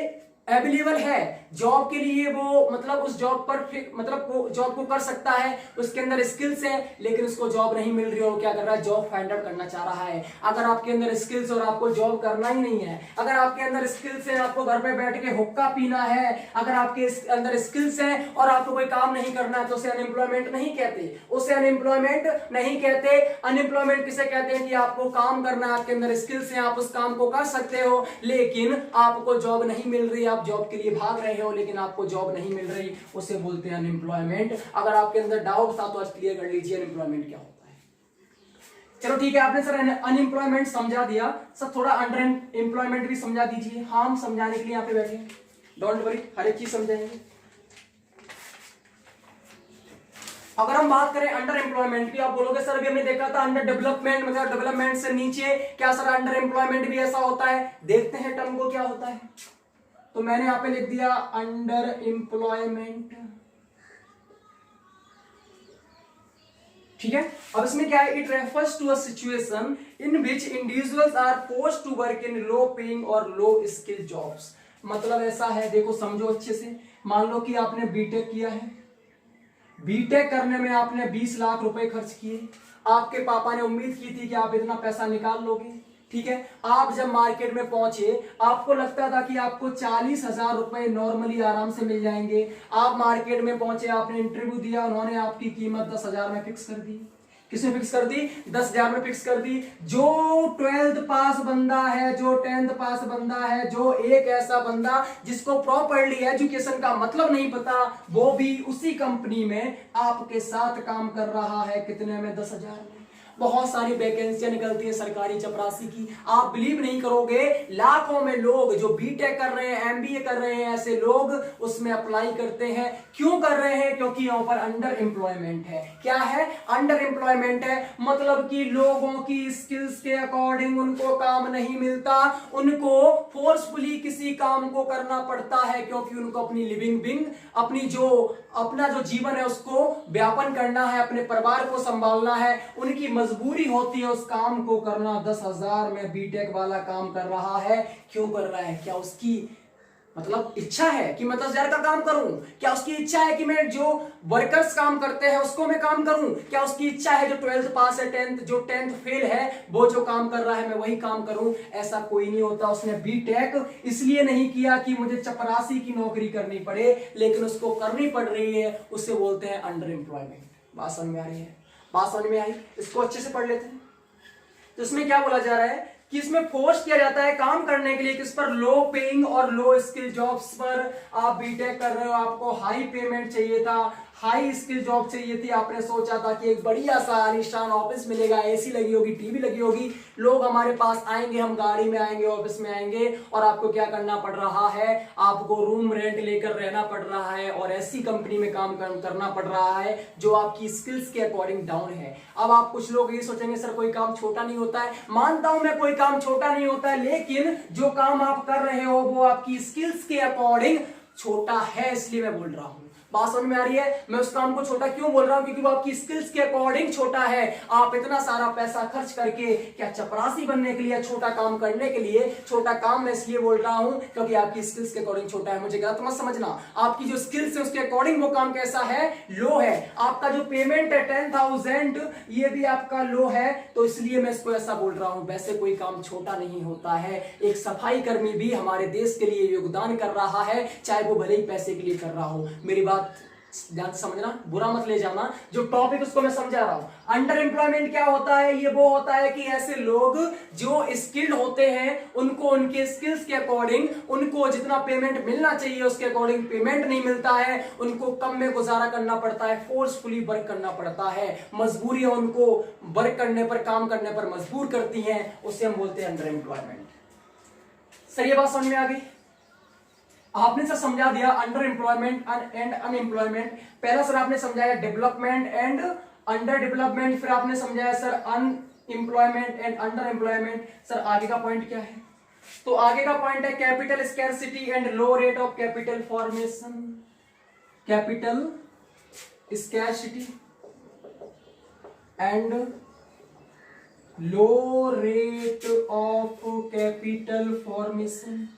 Speaker 1: अवेलेबल है, जॉब के लिए वो मतलब उस जॉब पर मतलब जॉब को कर सकता है, उसके अंदर स्किल्स है, लेकिन उसको जॉब नहीं मिल रही है। वो क्या कर रहा है? जॉब फाइंड आउट करना चाह रहा है। अगर आपके अंदर स्किल्स और आपको जॉब करना ही नहीं है, अगर आपके अंदर स्किल्स है, आपको घर पे बैठ के हुक्का पीना है, अगर आपके अंदर स्किल्स है और आपको कोई काम नहीं करना है, तो उसे अनएम्प्लॉयमेंट नहीं कहते, उसे अनएम्प्लॉयमेंट नहीं कहते। अनएम्प्लॉयमेंट किसे कहते हैं? कि आपको काम करना है, आपके अंदर स्किल्स है, आप उस काम को कर सकते हो, लेकिन आपको जॉब नहीं मिल रही, आप जॉब के लिए भाग रहे हो लेकिन आपको जॉब नहीं मिल रही, उसे बोलते हैं अनएम्प्लॉयमेंट। अगर आपके अंदर डाउट था तो आज क्लियर कर लीजिए अनएम्प्लॉयमेंट क्या होता है। चलो ठीक है, आपने सर अनएम्प्लॉयमेंट समझा दिया, सर थोड़ा अंडर एम्प्लॉयमेंट भी समझा दीजिए। हाँ, हम समझाने के लिए यहाँ पे बैठे हैं, डोंट वरी, हर एक चीज समझाएंगे। अगर हम बात करें अंडर एम्प्लॉयमेंट की, आप बोलोगे सर अभी हमने देखा था अंडर डेवलपमेंट, मतलब डेवलपमेंट से नीचे, क्या सर अंडर एम्प्लॉयमेंट भी ऐसा होता है? देखते हैं टर्म को क्या होता है। तो मैंने यहां पे लिख दिया अंडर एम्प्लॉयमेंट, ठीक है। अब इसमें क्या है? It refers to a situation in which individuals are forced to work in low paying और लो स्किल जॉब्स। मतलब ऐसा है, देखो समझो अच्छे से। मान लो कि आपने बीटेक किया है, बीटेक करने में आपने 20 लाख रुपए खर्च किए, आपके पापा ने उम्मीद की थी कि आप इतना पैसा निकाल लोगे, ठीक है। आप जब मार्केट में पहुंचे, आपको लगता था कि आपको 40,000 रुपए नॉर्मली आराम से मिल जाएंगे। आप मार्केट में पहुंचे, आपने इंटरव्यू दिया, उन्होंने आपकी कीमत 10,000 में फिक्स कर दी। किसने फिक्स कर दी? 10,000 में फिक्स कर दी। जो 12th पास बंदा है, जो 10th पास बंदा है, जो एक ऐसा बंदा जिसको प्रॉपर्ली एजुकेशन का मतलब नहीं पता, वो भी उसी कंपनी में आपके साथ काम कर रहा है। कितने में? 10,000 में। बहुत सारी वैकेंसियां निकलती है सरकारी चपरासी की, आप बिलीव नहीं करोगे, लाखों में लोग जो बीटेक कर रहे हैं, एमबीए कर रहे हैं, ऐसे लोग उसमें अप्लाई करते हैं। क्यों कर रहे हैं? क्योंकि यहां पर अंडर एम्प्लॉयमेंट है। क्या है? अंडर एम्प्लॉयमेंट है, मतलब कि लोगों की स्किल्स के अकॉर्डिंग उनको काम नहीं मिलता, उनको फोर्सफुली किसी काम को करना पड़ता है, क्योंकि उनको अपनी लिविंग अपना जो जीवन है उसको व्यापन करना है, अपने परिवार को संभालना है, उनकी मजबूरी होती है उस काम को करना। 10,000 में बीटेक वाला काम कर रहा है। क्यों कर रहा है? क्या उसकी मतलब इच्छा है कि मैं 10,000 का काम करूं? क्या उसकी इच्छा है कि मैं जो वर्कर्स काम करते हैं उसको मैं काम करूं? क्या उसकी इच्छा है जो 12th पास है, 10th फेल है, वो जो काम कर रहा है मैं वही काम करूं? ऐसा कोई नहीं होता। उसने बीटेक इसलिए नहीं किया कि मुझे चपरासी की नौकरी करनी पड़े, लेकिन उसको करनी पड़ रही है, उसे बोलते हैं अंडर एम्प्लॉयमेंट। बात समझ में आ रही है? बात समझ में आई? इसको अच्छे से पढ़ लेते हैं। तो इसमें क्या बोला जा रहा है कि इसमें फोर्स किया जाता है काम करने के लिए, किस पर? लो पेइंग और लो स्किल जॉब्स पर। आप बीटेक कर रहे हो, आपको हाई पेमेंट चाहिए था, हाई स्किल जॉब चाहिए थी, आपने सोचा था कि एक बढ़िया सा आलीशान ऑफिस मिलेगा, एसी लगी होगी, टीवी लगी होगी, लोग हमारे पास आएंगे, हम गाड़ी में आएंगे, ऑफिस में आएंगे, और आपको क्या करना पड़ रहा है, आपको रूम रेंट लेकर रहना पड़ रहा है और ऐसी कंपनी में काम करना पड़ रहा है जो आपकी स्किल्स के अकॉर्डिंग डाउन है। अब आप कुछ लोग ये सोचेंगे सर कोई काम छोटा नहीं होता है, मानता हूं मैं कोई काम छोटा नहीं होता है, लेकिन जो काम आप कर रहे हो वो आपकी स्किल्स के अकॉर्डिंग छोटा है, इसलिए मैं बोल रहा हूं। बात समझ में आ रही है? मैं उस काम को छोटा क्यों बोल रहा हूं, क्योंकि वो आपकी स्किल्स के अकॉर्डिंग छोटा है। आप इतना सारा पैसा खर्च करके क्या चपरासी बनने के लिए, छोटा काम करने के लिए, छोटा काम मैं इसलिए बोल रहा हूं क्योंकि आपकी स्किल्स के अकॉर्डिंग छोटा है। मुझे गलत मत समझना, आपकी जो स्किल्स है उसके अकॉर्डिंग वो काम कैसा है, लो है। आपका जो पेमेंट है 10,000 ये भी आपका लो है, तो इसलिए मैं इसको ऐसा बोल रहा हूं। वैसे कोई काम छोटा नहीं होता है, एक सफाई कर्मी भी हमारे देश के लिए योगदान कर रहा है, चाहे वो भले ही पैसे के लिए कर रहा हो। मेरी बात ध्यान से समझना, बुरा मत ले जाना, जो टॉपिक उसको मैं समझा रहा हूं। अंडर एम्प्लॉयमेंट क्या होता है, ये वो होता है कि ऐसे लोग जो स्किल्ड होते हैं उनको उनके स्किल्स के अकॉर्डिंग उनको जितना पेमेंट मिलना चाहिए उसके अकॉर्डिंग पेमेंट नहीं मिलता है, उनको कम में गुजारा करना पड़ता है, फोर्सफुली वर्क करना पड़ता है, मजबूरियां उनको वर्क करने पर, काम करने पर मजबूर करती हैं, उसे हम बोलते हैं अंडर एम्प्लॉयमेंट। सर ये बात समझ में आ गई? आपने सर समझा दिया अंडर एम्प्लॉयमेंट एंड अनएम्प्लॉयमेंट। पहला सर आपने समझाया डेवलपमेंट एंड अंडर डेवलपमेंट, फिर आपने समझाया sir unemployment and under employment. Sir आगे का पॉइंट क्या है? तो आगे का पॉइंट है capital scarcity and low rate of capital formation. Capital scarcity and low rate of capital formation.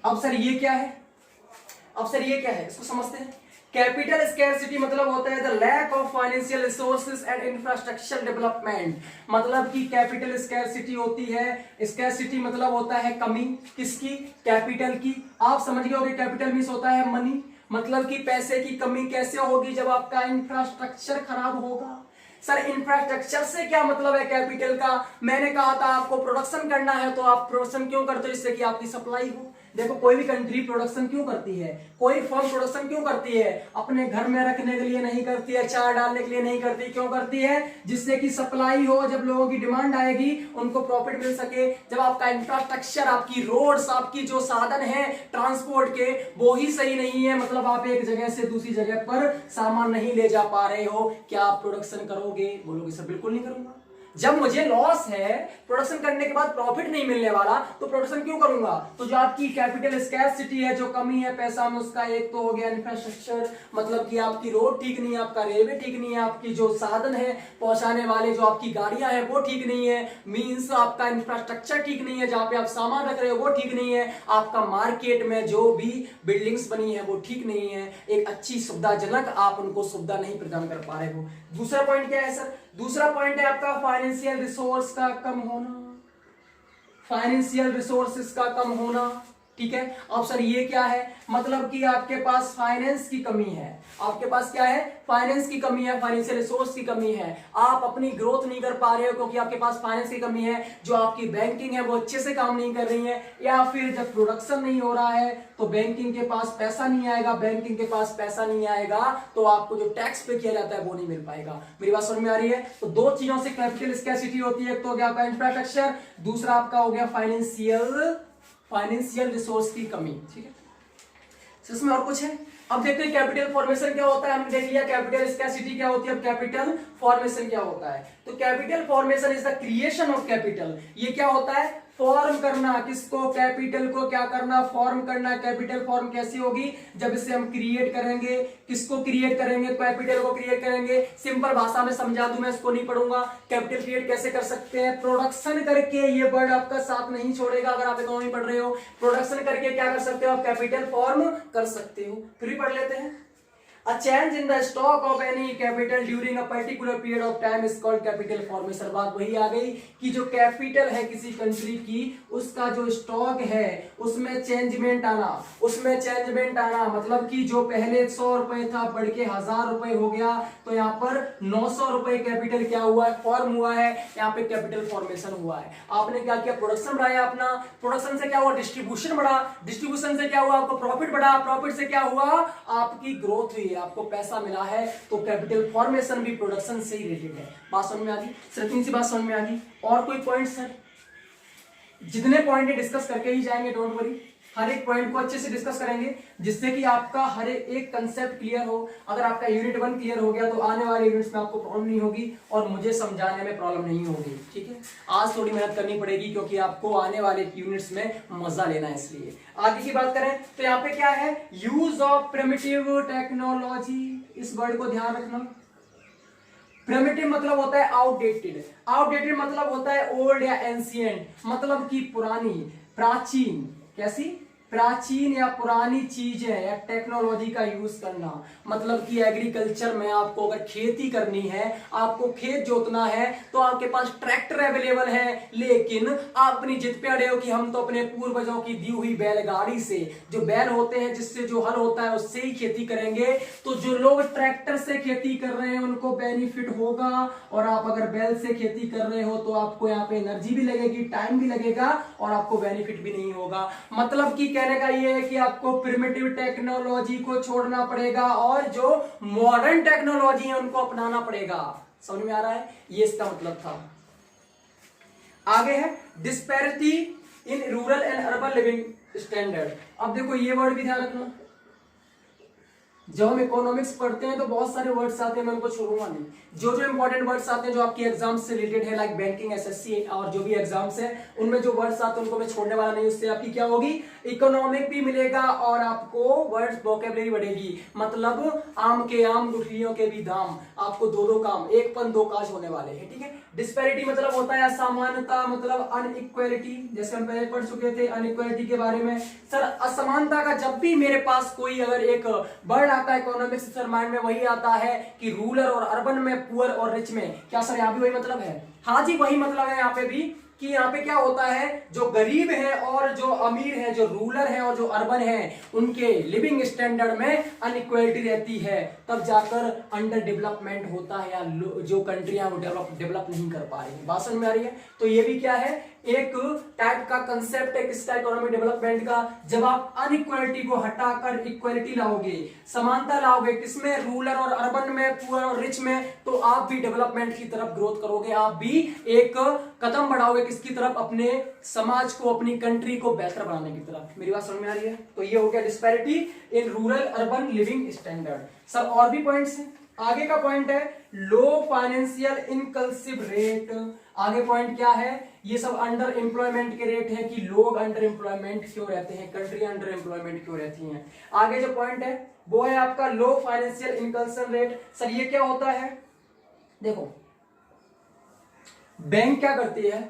Speaker 1: अब सर ये क्या है, इसको समझते हैं। कैपिटल स्कैरसिटी मतलब होता है the lack of financial resources and infrastructure development. मतलब कि कैपिटल स्कैरसिटी होती है, स्कैरसिटी मतलब होता है कमी, किसकी? कैपिटल की। आप समझ गए होंगे कैपिटल मींस होता है मनी, मतलब कि पैसे की कमी कैसे होगी, जब आपका इंफ्रास्ट्रक्चर खराब होगा। सर इंफ्रास्ट्रक्चर से क्या मतलब है कैपिटल का? मैंने कहा था आपको प्रोडक्शन करना है, तो आप प्रोडक्शन क्यों करते हो? इससे कि आपकी सप्लाई हो। देखो कोई भी कंट्री प्रोडक्शन क्यों करती है, कोई फर्म प्रोडक्शन क्यों करती है? अपने घर में रखने के लिए नहीं करती है, चाय डालने के लिए नहीं करती, क्यों करती है? जिससे कि सप्लाई हो, जब लोगों की डिमांड आएगी उनको प्रॉफिट मिल सके। जब आपका इंफ्रास्ट्रक्चर, आपकी रोड्स, आपकी जो साधन है ट्रांसपोर्ट के वो ही सही नहीं है, मतलब आप एक जगह से दूसरी जगह पर सामान नहीं ले जा पा रहे हो, क्या आप प्रोडक्शन करोगे? बोलोगे सर बिल्कुल नहीं करूंगा। जब मुझे लॉस है, प्रोडक्शन करने के बाद प्रॉफिट नहीं मिलने वाला, तो प्रोडक्शन क्यों करूंगा? तो जो आपकी कैपिटल स्कैरसिटी है, जो कमी है पैसा में, उसका एक तो हो गया इंफ्रास्ट्रक्चर, मतलब कि आपकी रोड ठीक नहीं है, आपका रेलवे ठीक नहीं है, आपकी जो साधन है पहुंचाने वाले जो आपकी गाड़ियां हैं वो ठीक नहीं है, मींस आपका इंफ्रास्ट्रक्चर ठीक नहीं है, जहां पे आप सामान रख रहे हो वो ठीक नहीं है, आपका मार्केट में जो भी बिल्डिंग्स बनी है वो ठीक नहीं है, एक अच्छी सुविधाजनक आप उनको सुविधा नहीं प्रदान कर पा रहे हो। दूसरा पॉइंट क्या है सर? दूसरा पॉइंट है आपका फाइनेंशियल रिसोर्स का कम होना, फाइनेंशियल रिसोर्सेस का कम होना। ठीक है, अब सर ये क्या है? मतलब कि आपके पास फाइनेंस की कमी है, आपके पास क्या है? फाइनेंस की कमी है, फाइनेंशियल रिसोर्स की कमी है, आप अपनी ग्रोथ नहीं कर पा रहे हो क्योंकि आपके पास फाइनेंस की कमी है, जो आपकी बैंकिंग है वो अच्छे से काम नहीं कर रही है, या फिर जब प्रोडक्शन नहीं हो रहा है तो बैंकिंग के पास पैसा नहीं आएगा, बैंकिंग के पास पैसा नहीं आएगा तो आपको जो टैक्स पे किया जाता है वो नहीं मिल पाएगा। मेरी बात समझ में आ रही है? तो दो चीजों से कैपिटल स्कैरसिटी होती है, एक तो हो गया आपका इंफ्रास्ट्रक्चर, दूसरा आपका हो गया फाइनेंशियल रिसोर्स की कमी। ठीक है, इसमें और कुछ है? अब देखते हैं कैपिटल फॉर्मेशन क्या होता है। हमने देख लिया कैपिटल स्कैरसिटी क्या होती है, अब कैपिटल फॉर्मेशन क्या होता है। तो capital formation is the creation of capital. ये क्या होता है? फॉर्म करना, किसको? कैपिटल को क्या करना? फॉर्म करना। कैपिटल फॉर्म कैसी होगी? जब इसे हम क्रिएट करेंगे। किसको क्रिएट करेंगे? कैपिटल को क्रिएट करेंगे। सिंपल भाषा में समझा दूं, मैं इसको नहीं पढ़ूंगा। कैपिटल क्रिएट कैसे कर सकते हैं? प्रोडक्शन करके। ये वर्ड आपका साथ नहीं छोड़ेगा अगर आप इकोनॉमी पढ़ रहे हो। प्रोडक्शन करके क्या कर सकते हो आप? कैपिटल फॉर्म कर सकते हो। फिर भी पढ़ लेते हैं। A change in the stock of any capital during a particular period of time is called capital formation। बात वही आ गई कि जो कैपिटल है किसी कंट्री की, उसका जो स्टॉक है उसमें चेंजमेंट आना, मतलब कि जो पहले 100 रुपए था बढ़ के 1000 रुपए हो गया, तो यहाँ पर 900 रुपए कैपिटल क्या हुआ है, फॉर्म हुआ है, यहाँ पे कैपिटल फॉर्मेशन हुआ है। आपने क्या किया, प्रोडक्शन बढ़ाया अपना, प्रोडक्शन से क्या हुआ, डिस्ट्रीब्यूशन बढ़ा, डिस्ट्रीब्यूशन से क्या हुआ, आपको प्रॉफिट बढ़ा, प्रॉफिट से क्या हुआ, आपकी ग्रोथ हुई, आपको पैसा मिला है। तो कैपिटल फॉर्मेशन भी प्रोडक्शन से ही रिलेटेड है। बात समझ में आ गई सर? इतनी सी बात समझ में आ गई। और कोई पॉइंट सर? जितने पॉइंट डिस्कस करके ही जाएंगे, डोंट वरी, हर एक पॉइंट को अच्छे से डिस्कस करेंगे जिससे कि आपका हर एक कंसेप्ट क्लियर हो। अगर आपका यूनिट 1 क्लियर हो गया तो आने वाले यूनिट्स में आपको प्रॉब्लम नहीं होगी और मुझे समझाने में प्रॉब्लम नहीं होगी। ठीक है, आज थोड़ी मेहनत करनी पड़ेगी क्योंकि आपको आने वाले यूनिट्स में मजा लेना है, इसलिए। आगे की बात करें तो यहाँ पे क्या है, यूज ऑफ प्रिमिटिव टेक्नोलॉजी। इस वर्ड को ध्यान रखना। प्रिमिटिव मतलब होता है आउटडेटेड, आउटडेटेड मतलब होता है ओल्ड या एंशिएंट, मतलब कि पुरानी, प्राचीन। कैसी? प्राचीन या पुरानी चीजें या टेक्नोलॉजी का यूज करना, मतलब कि एग्रीकल्चर में आपको अगर खेती करनी है, आपको खेत जोतना है, तो आपके पास ट्रैक्टर अवेलेबल है, लेकिन आप अपनी जिद पे अड़े हो कि हम तो अपने पूर्वजों की दी हुई बैलगाड़ी से, जो बैल होते हैं जिससे जो हल होता है उससे ही खेती करेंगे। तो जो लोग ट्रैक्टर से खेती कर रहे हैं उनको बेनिफिट होगा, और आप अगर बैल से खेती कर रहे हो तो आपको यहाँ पे एनर्जी भी लगेगी, टाइम भी लगेगा और आपको बेनिफिट भी नहीं होगा। मतलब कि कहने का ये है कि आपको प्रिमिटिव टेक्नोलॉजी को छोड़ना पड़ेगा और जो मॉडर्न टेक्नोलॉजी है उनको अपनाना पड़ेगा। समझ में आ रहा है? ये इसका मतलब था। आगे है disparity in rural and urban living standard. अब देखो ये वर्ड भी ध्यान रखना, जब हम इकोनॉमिक्स पढ़ते हैं तो बहुत सारे वर्ड्स आते हैं, मैं उनको छोड़ूंगा नहीं। जो जो इंपॉर्टेंट वर्ड्स आते हैं जो आपके एग्जाम से रिलेटेड है, लाइक बैंकिंग, एसएससी और जो भी एग्जाम्स है, उनमें जो वर्ड्स आते हैं उनको मैं छोड़ने वाला नहीं। उससे आपकी क्या होगी, इकोनॉमिक भी मिलेगा और आपको वर्ड्स वोकैबुलरी बढ़ेगी। मतलब आम के आम, गुठलियों के भी दाम, आपको दो काम, एक पन दो काज होने वाले हैं। ठीक है। डिस्पैरिटी मतलब होता है असमानता, मतलब अनइक्वालिटी, जैसे हम पहले पढ़ चुके थे अनइक्वालिटी के बारे में। सर असमानता का जब भी मेरे पास कोई अगर एक वर्ड आता है इकोनॉमिक्स, सर माइंड में वही आता है कि रूरल और अर्बन में, पुअर और रिच में। क्या सर यहाँ भी वही मतलब है? हाँ जी, वही मतलब है यहाँ पे भी, कि यहाँ पे क्या होता है, जो गरीब है और जो अमीर है, जो रूरल है और जो अर्बन है, उनके लिविंग स्टैंडर्ड में अनइक्वालिटी रहती है, तब जाकर अंडर डेवलपमेंट होता है, या जो कंट्रियां वो डेवलप नहीं कर पा रही है। बात समझ में आ रही है? तो ये भी क्या है, एक टाइप का कंसेप्ट है किसका, इकोनॉमिक डेवलपमेंट का। जब आप अनइक्वालिटी को हटाकर इक्वालिटी लाओगे, समानता लाओगे, किसमें, रूरल और अर्बन में, पुअर और रिच में, तो आप भी डेवलपमेंट की तरफ ग्रोथ करोगे, आप भी एक कदम बढ़ाओगे किसकी तरफ, अपने समाज को, अपनी कंट्री को बेहतर बनाने की तरफ। मेरी बात समझ में आ रही है? तो ये हो गया disparity in rural urban living standard. Sir और भी पॉइंट्स हैं। आगे का पॉइंट है लो फाइनेंशियल इनकल्सिव रेट। आगे पॉइंट क्या है, ये सब अंडर एम्प्लॉयमेंट के रेट है कि लोग अंडर एम्प्लॉयमेंट क्यों रहते हैं, कंट्री अंडर एम्प्लॉयमेंट क्यों रहती हैं। आगे जो पॉइंट है वो है आपका लो फाइनेंशियल इनकल्सिव रेट। सर ये क्या होता है? देखो बैंक क्या करती है,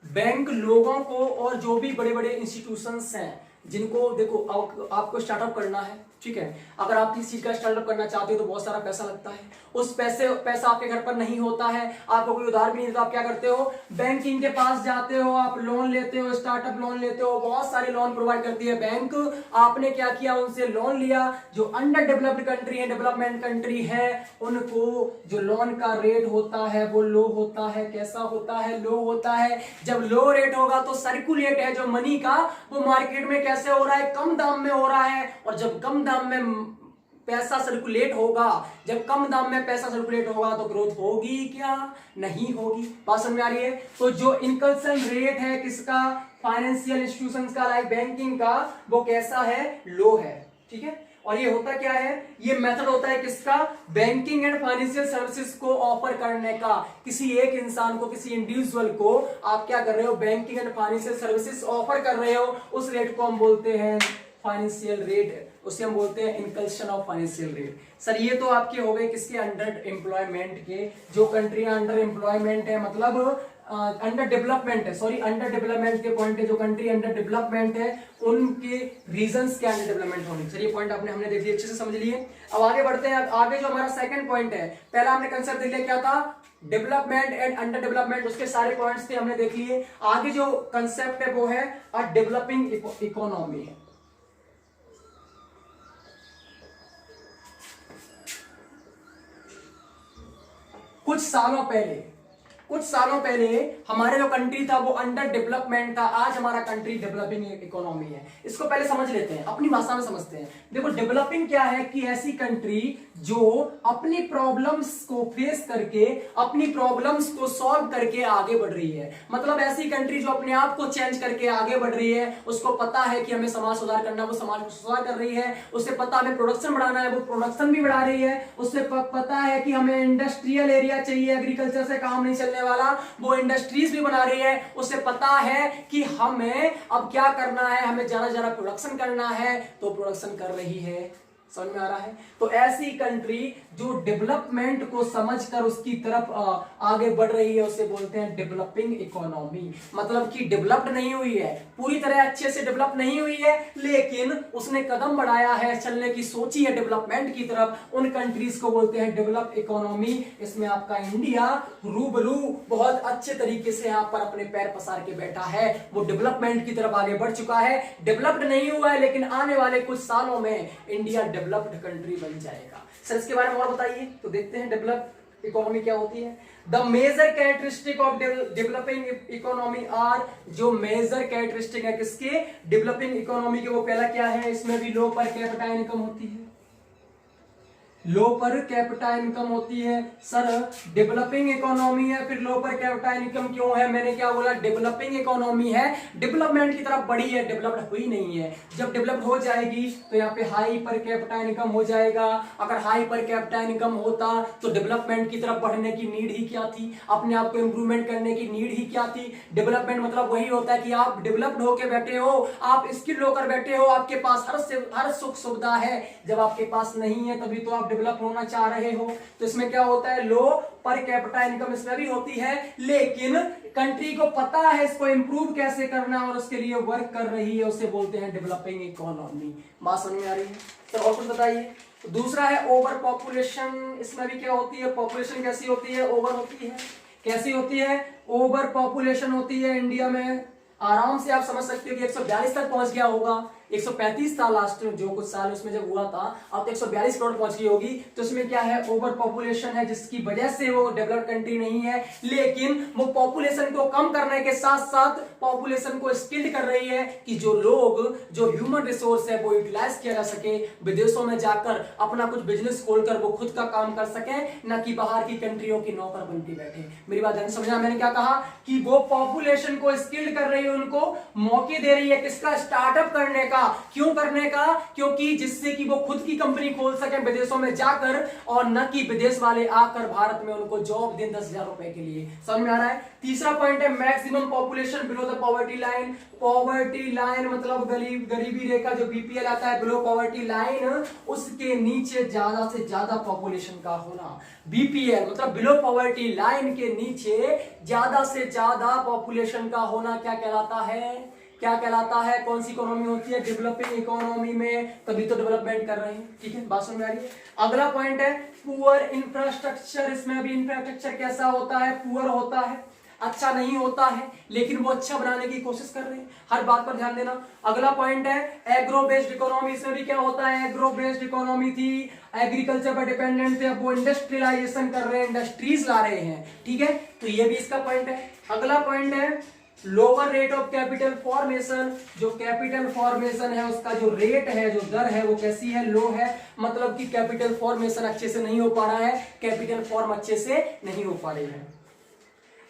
Speaker 1: बैंक लोगों को और जो भी बड़े बड़े इंस्टीट्यूशंस हैं जिनको, देखो आपको स्टार्टअप करना है, ठीक है, अगर आप किसी चीज का स्टार्टअप करना चाहते हो तो बहुत सारा पैसा लगता है, उस पैसा आपके घर पर नहीं होता है, आपको कोई उधार भी नहीं, तो आप क्या करते हो, बैंकिंग के पास जाते हो, आप लोन लेते हो, स्टार्टअप लोन लेते हो, बहुत सारे लोन प्रोवाइड करती है बैंक। आपने क्या किया, उनसे लोन लिया। जो अंडर डेवलप्ड कंट्री है, डेवलपमेंट कंट्री है, उनको जो लोन का रेट होता है वो लो होता है। कैसा होता है? लो होता है। जब लो रेट होगा तो सर्कुलेट है जो मनी का, वो मार्केट में कैसे हो रहा है, कम दाम में हो रहा है। और जब कम दाम में पैसा सर्कुलेट होगा, जब कम दाम में पैसा सर्कुलेट होगा तो ग्रोथ होगी क्या? नहीं होगी। बात समझ में आ रही है? तो जो इनकल्सन रेट है किसका, फाइनेंशियल इंस्टीट्यूशंस का, लाइक बैंकिंग का, वो कैसा है? लो है। ठीक है। और ये होता क्या है, ये मेथड होता है किसका, बैंकिंग एंड फाइनेंशियल सर्विसेज को ऑफर करने का। किसी एक इंसान को, किसी इंडिविजुअल को आप क्या कर रहे हो, banking and financial services offer कर रहे हो, उस रेट को हम बोलते हैं फाइनेंशियल रेट, उसे हम बोलते हैं इनकल्शन ऑफ फाइनेंशियल रेट। सर ये तो आपके हो गए किसके, अंडर एम्प्लॉयमेंट के। जो कंट्रियां अंडर एम्प्लॉयमेंट है, मतलब अंडर डेवलपमेंट है, सॉरी अंडर डेवलपमेंट के पॉइंट है, जो कंट्री अंडर डेवलपमेंट है उनके रीजंस क्या अंडर डेवलपमेंट होने। चलिए पॉइंट हमने देख लिया, अच्छे से समझ लिए। अब आगे बढ़ते हैं। आगे जो हमारा सेकंड पॉइंट है, पहला हमने कंसेप्ट देख लिया क्या था, डेवलपमेंट एंड अंडर डेवलपमेंट, उसके सारे पॉइंट्स थे हमने देख लिए। आगे जो कंसेप्ट है वो है अ डेवलपिंग इकोनॉमी। कुछ सालों पहले हमारे जो कंट्री था वो अंडर डेवलपमेंट था, आज हमारा कंट्री डेवलपिंग इकोनॉमी है। इसको पहले समझ लेते हैं, अपनी भाषा में समझते हैं। देखो डेवलपिंग क्या है कि ऐसी कंट्री जो अपनी प्रॉब्लम्स को फेस करके, अपनी प्रॉब्लम्स को सॉल्व करके आगे बढ़ रही है। मतलब ऐसी कंट्री जो अपने आप को चेंज करके आगे बढ़ रही है, उसको पता है कि हमें समाज सुधार करना, वो समाज को सुधार कर रही है। उसे पता हमें प्रोडक्शन बढ़ाना है, वो प्रोडक्शन भी बढ़ा रही है। उसे पता है कि हमें इंडस्ट्रियल एरिया चाहिए, एग्रीकल्चर से काम नहीं चलने वाला, वो इंडस्ट्रीज भी बना रही है। उसे पता है कि हमें अब क्या करना है, हमें ज्यादा प्रोडक्शन करना है, तो प्रोडक्शन कर रही है। समझ में आ रहा है? तो ऐसी कंट्री जो डेवलपमेंट को समझकर उसकी तरफ आगे बढ़ रही है, उसे बोलते हैं डेवलपिंग इकोनॉमी। मतलब कि डेवलप्ड नहीं हुई है, पूरी तरह अच्छे से डेवलप नहीं हुई है, लेकिन उसने कदम बढ़ाया है, चलने की सोची है डेवलपमेंट की तरफ। उन कंट्रीज को बोलते हैं डेवलप इकोनॉमी। इसमें आपका इंडिया रूबरू बहुत अच्छे तरीके से यहाँ पर अपने पैर पसार के बैठा है। वो डेवलपमेंट की तरफ आगे बढ़ चुका है। डेवलप्ड नहीं हुआ है, लेकिन आने वाले कुछ सालों में इंडिया डेवलप्ड कंट्री बन जाएगा। सर इसके बारे में और बताइए, तो देखते हैं डेवलप इकोनॉमी क्या होती है। The major characteristic of developing economy are, जो मेजर कैरेक्टरिस्टिक है किसके, डेवलपिंग इकोनॉमी के, वो पहला क्या है, इसमें भी लो पर कैपिटा इनकम होती है। लो पर कैपिटा इनकम होती है। सर डेवलपिंग इकोनॉमी है, फिर लो पर कैपिटा इनकम क्यों है? मैंने क्या बोला, डेवलपिंग इकोनॉमी है, डेवलपमेंट की तरफ बढ़ी है, डेवलप्ड हुई नहीं है। जब डेवलप्ड हो जाएगी तो यहाँ पे हाई पर कैपिटा इनकम हो जाएगा। अगर हाई पर कैपिटा इनकम होता तो डेवलपमेंट की तरफ बढ़ने की नीड ही क्या थी, अपने आप को इंप्रूवमेंट करने की नीड ही क्या थी। डेवलपमेंट मतलब वही होता है कि आप डेवलप्ड होकर बैठे हो, आप स्किल होकर बैठे हो, आपके पास हर सुख सुविधा है। जब आपके पास नहीं है तभी तो आप डेवलप होना चाह रहे हो। तो इसमें क्या होता है, लो पर कैपिटा इनकम इसमें भी होती है, लेकिन कंट्री को पता है इसको इंप्रूव कैसे करना और उसके लिए वर्क कर रही है, उसे बोलते हैं डेवलपिंग इकोनॉमी। बात समझ में आ रही है? तो और कुछ बताइए। दूसरा है ओवर पॉपुलेशन। इसमें भी क्या होती है, पॉपुलेशन कैसी होती है, ओवर होती है। कैसी होती है, ओवर पॉपुलेशन होती है। इंडिया में आराम से आप समझ सकते हो कि 142 तक पहुंच गया होगा। 135 था लास्ट जो कुछ साल उसमें जब हुआ था, अब तो 142 करोड़ पहुंच गई होगी। तो इसमें क्या है, ओवर पॉपुलेशन है, जिसकी वजह से वो डेवलप्ड कंट्री नहीं है, लेकिन वो पॉपुलेशन को कम करने के साथ साथ पॉपुलेशन को स्किल्ड कर रही है कि जो लोग, जो ह्यूमन रिसोर्स है वो यूटिलाइज किया जा सके, विदेशों में जाकर अपना कुछ बिजनेस खोलकर वो खुद का काम कर सके, न कि बाहर की कंट्रियों की नौकर बनती बैठे। मेरी बात ध्यान से समझना, मैंने क्या कहा कि वो पॉपुलेशन को स्किल्ड कर रही है, उनको मौके दे रही है, किसका, स्टार्टअप करने का। क्यों करने का? क्योंकि जिससे कि वो खुद की कंपनी खोल सके विदेशों में जाकर, और न कि विदेश वाले आकर भारत में उनको जॉब दें 10,000 रुपए के लिए। समझ में आ रहा है? तीसरा पॉइंट है maximum population below the poverty line. Poverty line मतलब गरीबी रेखा, जो बीपीएल आता है, बिलो पॉवर्टी लाइन, उसके नीचे ज्यादा से ज्यादा पॉपुलेशन का होना। बीपीएल मतलब बिलो पॉवर्टी लाइन के नीचे ज्यादा से ज्यादा पॉपुलेशन का होना क्या कहलाता है, क्या कहलाता है? कौन सी इकोनॉमी होती है? डेवलपिंग इकोनॉमी में, तभी तो डेवलपमेंट कर रहे हैं। ठीक है, बात समझ में आ रही है? अगला पॉइंट है पुअर इंफ्रास्ट्रक्चर। इसमें भी इंफ्रास्ट्रक्चर कैसा होता है, पुअर होता है, अच्छा नहीं होता है, लेकिन वो अच्छा बनाने की कोशिश कर रहे हैं। हर बात पर ध्यान देना। अगला पॉइंट है एग्रो बेस्ड इकोनॉमी। इसमें भी क्या होता है, एग्रो बेस्ड इकोनॉमी थी, एग्रीकल्चर पर डिपेंडेंट थे, अब वो इंडस्ट्रियलाइजेशन कर रहे हैं, इंडस्ट्रीज ला रहे हैं। ठीक है, तो ये भी इसका पॉइंट है। अगला पॉइंट है lower rate of capital formation. जो कैपिटल फॉर्मेशन है उसका जो रेट है, जो दर है, वो कैसी है, लो है। मतलब कि कैपिटल फॉर्मेशन अच्छे से नहीं हो पा रहा है, कैपिटल फॉर्म अच्छे से नहीं हो पा रही है।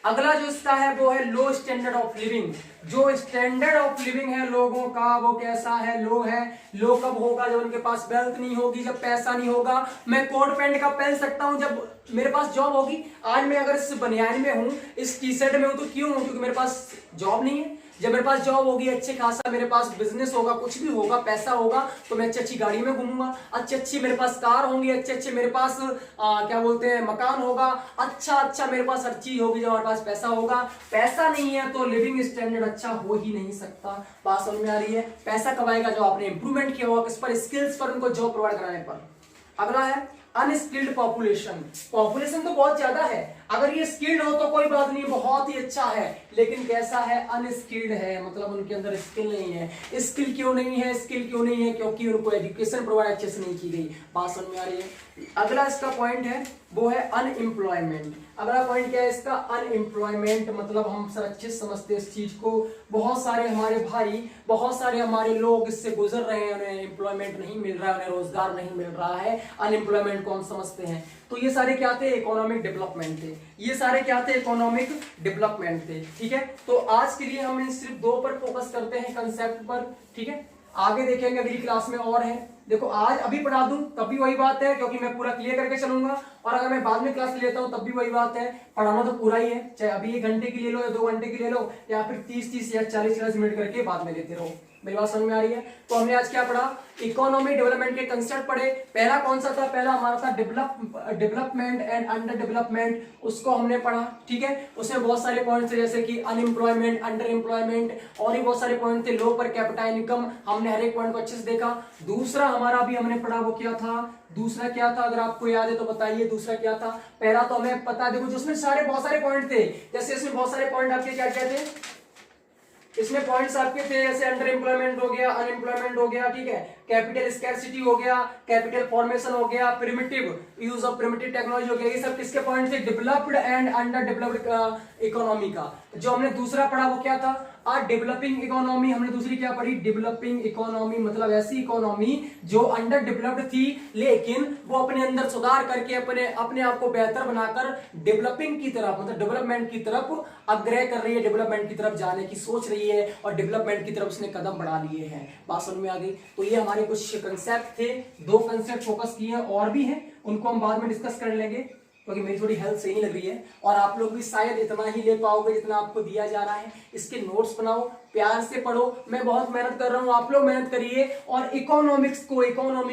Speaker 1: अगला जो इसका है वो है लो स्टैंडर्ड ऑफ लिविंग। जो स्टैंडर्ड ऑफ लिविंग है लोगों का वो कैसा है, लो है। लो कब होगा, जब उनके पास वेल्थ नहीं होगी, जब पैसा नहीं होगा। मैं कोट पैंट का पहन सकता हूं जब मेरे पास जॉब होगी। आज मैं अगर इस बनियान में हूं, इस टी शर्ट में हूं, तो क्यों हूं? क्योंकि मेरे पास जॉब नहीं है। जब मेरे पास जॉब होगी अच्छे खासा, मेरे पास बिजनेस होगा, कुछ भी होगा, पैसा होगा, तो मैं अच्छी अच्छी गाड़ी में घूमूंगा, अच्छी अच्छी मेरे पास कार होंगी, अच्छे अच्छे मेरे पास क्या बोलते हैं मकान होगा, अच्छा अच्छा मेरे पास हर चीज होगी जब हमारे पास पैसा होगा। पैसा नहीं है तो लिविंग स्टैंडर्ड अच्छा हो ही नहीं सकता। बात समझ में आ रही है? पैसा कब आएगा? जो आपने इंप्रूवमेंट किया होगा, किस पर? स्किल्स पर, उनको जॉब प्रोवाइड कराने पर। अगला है अनस्किल्ड पॉपुलेशन। पॉपुलेशन तो बहुत ज्यादा है, अगर ये स्किल्ड हो तो कोई बात नहीं, बहुत ही अच्छा है, लेकिन कैसा है? अनस्किल्ड है, मतलब उनके अंदर स्किल नहीं है। स्किल क्यों नहीं है? स्किल क्यों नहीं है? क्योंकि उनको एजुकेशन प्रोवाइड अच्छे से नहीं की गई। बात समझ में आ रही है? अगला इसका पॉइंट है वो है अनएम्प्लॉयमेंट। अगला पॉइंट क्या है इसका? अनएम्प्लॉयमेंट। मतलब हम सर अच्छे से समझते हैं इस चीज को, बहुत सारे हमारे भाई, बहुत सारे हमारे लोग इससे गुजर रहे हैं, उन्हें एम्प्लॉयमेंट नहीं मिल रहा है, उन्हें रोजगार नहीं मिल रहा है। अनएम्प्लॉयमेंट को हम समझते हैं, तो ये सारे क्या थे? इकोनॉमिक डेवलपमेंट थे। ये सारे क्या थे? इकोनॉमिक डेवलपमेंट थे। ठीक है, तो आज के लिए हम सिर्फ दो पर फोकस करते हैं, कंसेप्ट पर। ठीक है, आगे देखेंगे अगली क्लास में और है। देखो आज अभी पढ़ा दूं तब भी वही बात है, क्योंकि मैं पूरा क्लियर करके चलूंगा, और अगर मैं बाद में क्लास लेता हूं तब भी वही बात है, पढ़ाना तो पूरा ही है, चाहे अभी 1 घंटे की ले लो या 2 घंटे की ले लो, या फिर 30 या 40 मिनट करके बाद में लेते रहो। मेरी बात समझ में आ रही है? तो हमने आज क्या पढ़ा? इकोनॉमी डेवलपमेंट के कंसेप्ट पढ़े। पहला कौन सा था? पहला हमारा था डेवलपमेंट एंड अंडर डेवलपमेंट, उसको हमने पढ़ा। ठीक है, उसमें बहुत सारे पॉइंट्स थे, जैसे कि अनएम्प्लॉयमेंट, अंडर एम्प्लॉयमेंट, और भी बहुत सारे पॉइंट थे, लो पर कैपिटा इनकम। हमने हर एक पॉइंट को अच्छे से देखा। दूसरा हमारा अभी हमने पढ़ा वो क्या था? दूसरा क्या था? अगर आपको याद है तो बताइए, दूसरा क्या था? पहला तो हमें पता है, देखो जिसमें सारे बहुत सारे पॉइंट थे, जैसे इसमें बहुत सारे पॉइंट आपके क्या क्या थे? इसमें पॉइंट्स आपके थे जैसे अंडर एम्प्लॉयमेंट हो गया, अनएम्प्लॉयमेंट हो गया, ठीक है, कैपिटल स्कैरसिटी हो गया, कैपिटल फॉर्मेशन हो गया, primitive use of primitive technology हो गया। ये सब किसके पॉइंट थे? Developed and under developed economy का। जो हमने दूसरा पढ़ा वो क्या था? Developing economy. हमने दूसरी क्या पढ़ी? डेवलपिंग इकोनॉमी, मतलब ऐसी इकोनॉमी जो अंडर डेवलप्ड थी, लेकिन वो अपने अंदर सुधार करके अपने आप को बेहतर बनाकर डेवलपिंग की तरफ, मतलब डेवलपमेंट की तरफ अग्रह कर रही है, डेवलपमेंट की तरफ जाने की सोच रही है, और डेवलपमेंट की तरफ उसने कदम बढ़ा लिए हैं। बात समझ में आ गई? तो ये हमारे कुछ कंसेप्ट थे, 2 कंसेप्ट फोकस किए हैं, और भी हैं, उनको हम बाद में डिस्कस कर लेंगे, क्योंकि मेरी थोड़ी हेल्थ सही लग रही है, और आप लोग भी शायद इतना ही ले पाओगे जितना आपको दिया जा रहा है। इसके नोट्स बनाओ, प्यार से पढ़ो, मैं बहुत मेहनत कर रहा हूं, आप लोग मेहनत करिए, और इकोनॉमी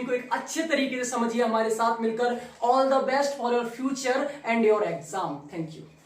Speaker 1: को एक अच्छे तरीके से समझिए हमारे साथ मिलकर। All the best for your future and your exam. Thank you.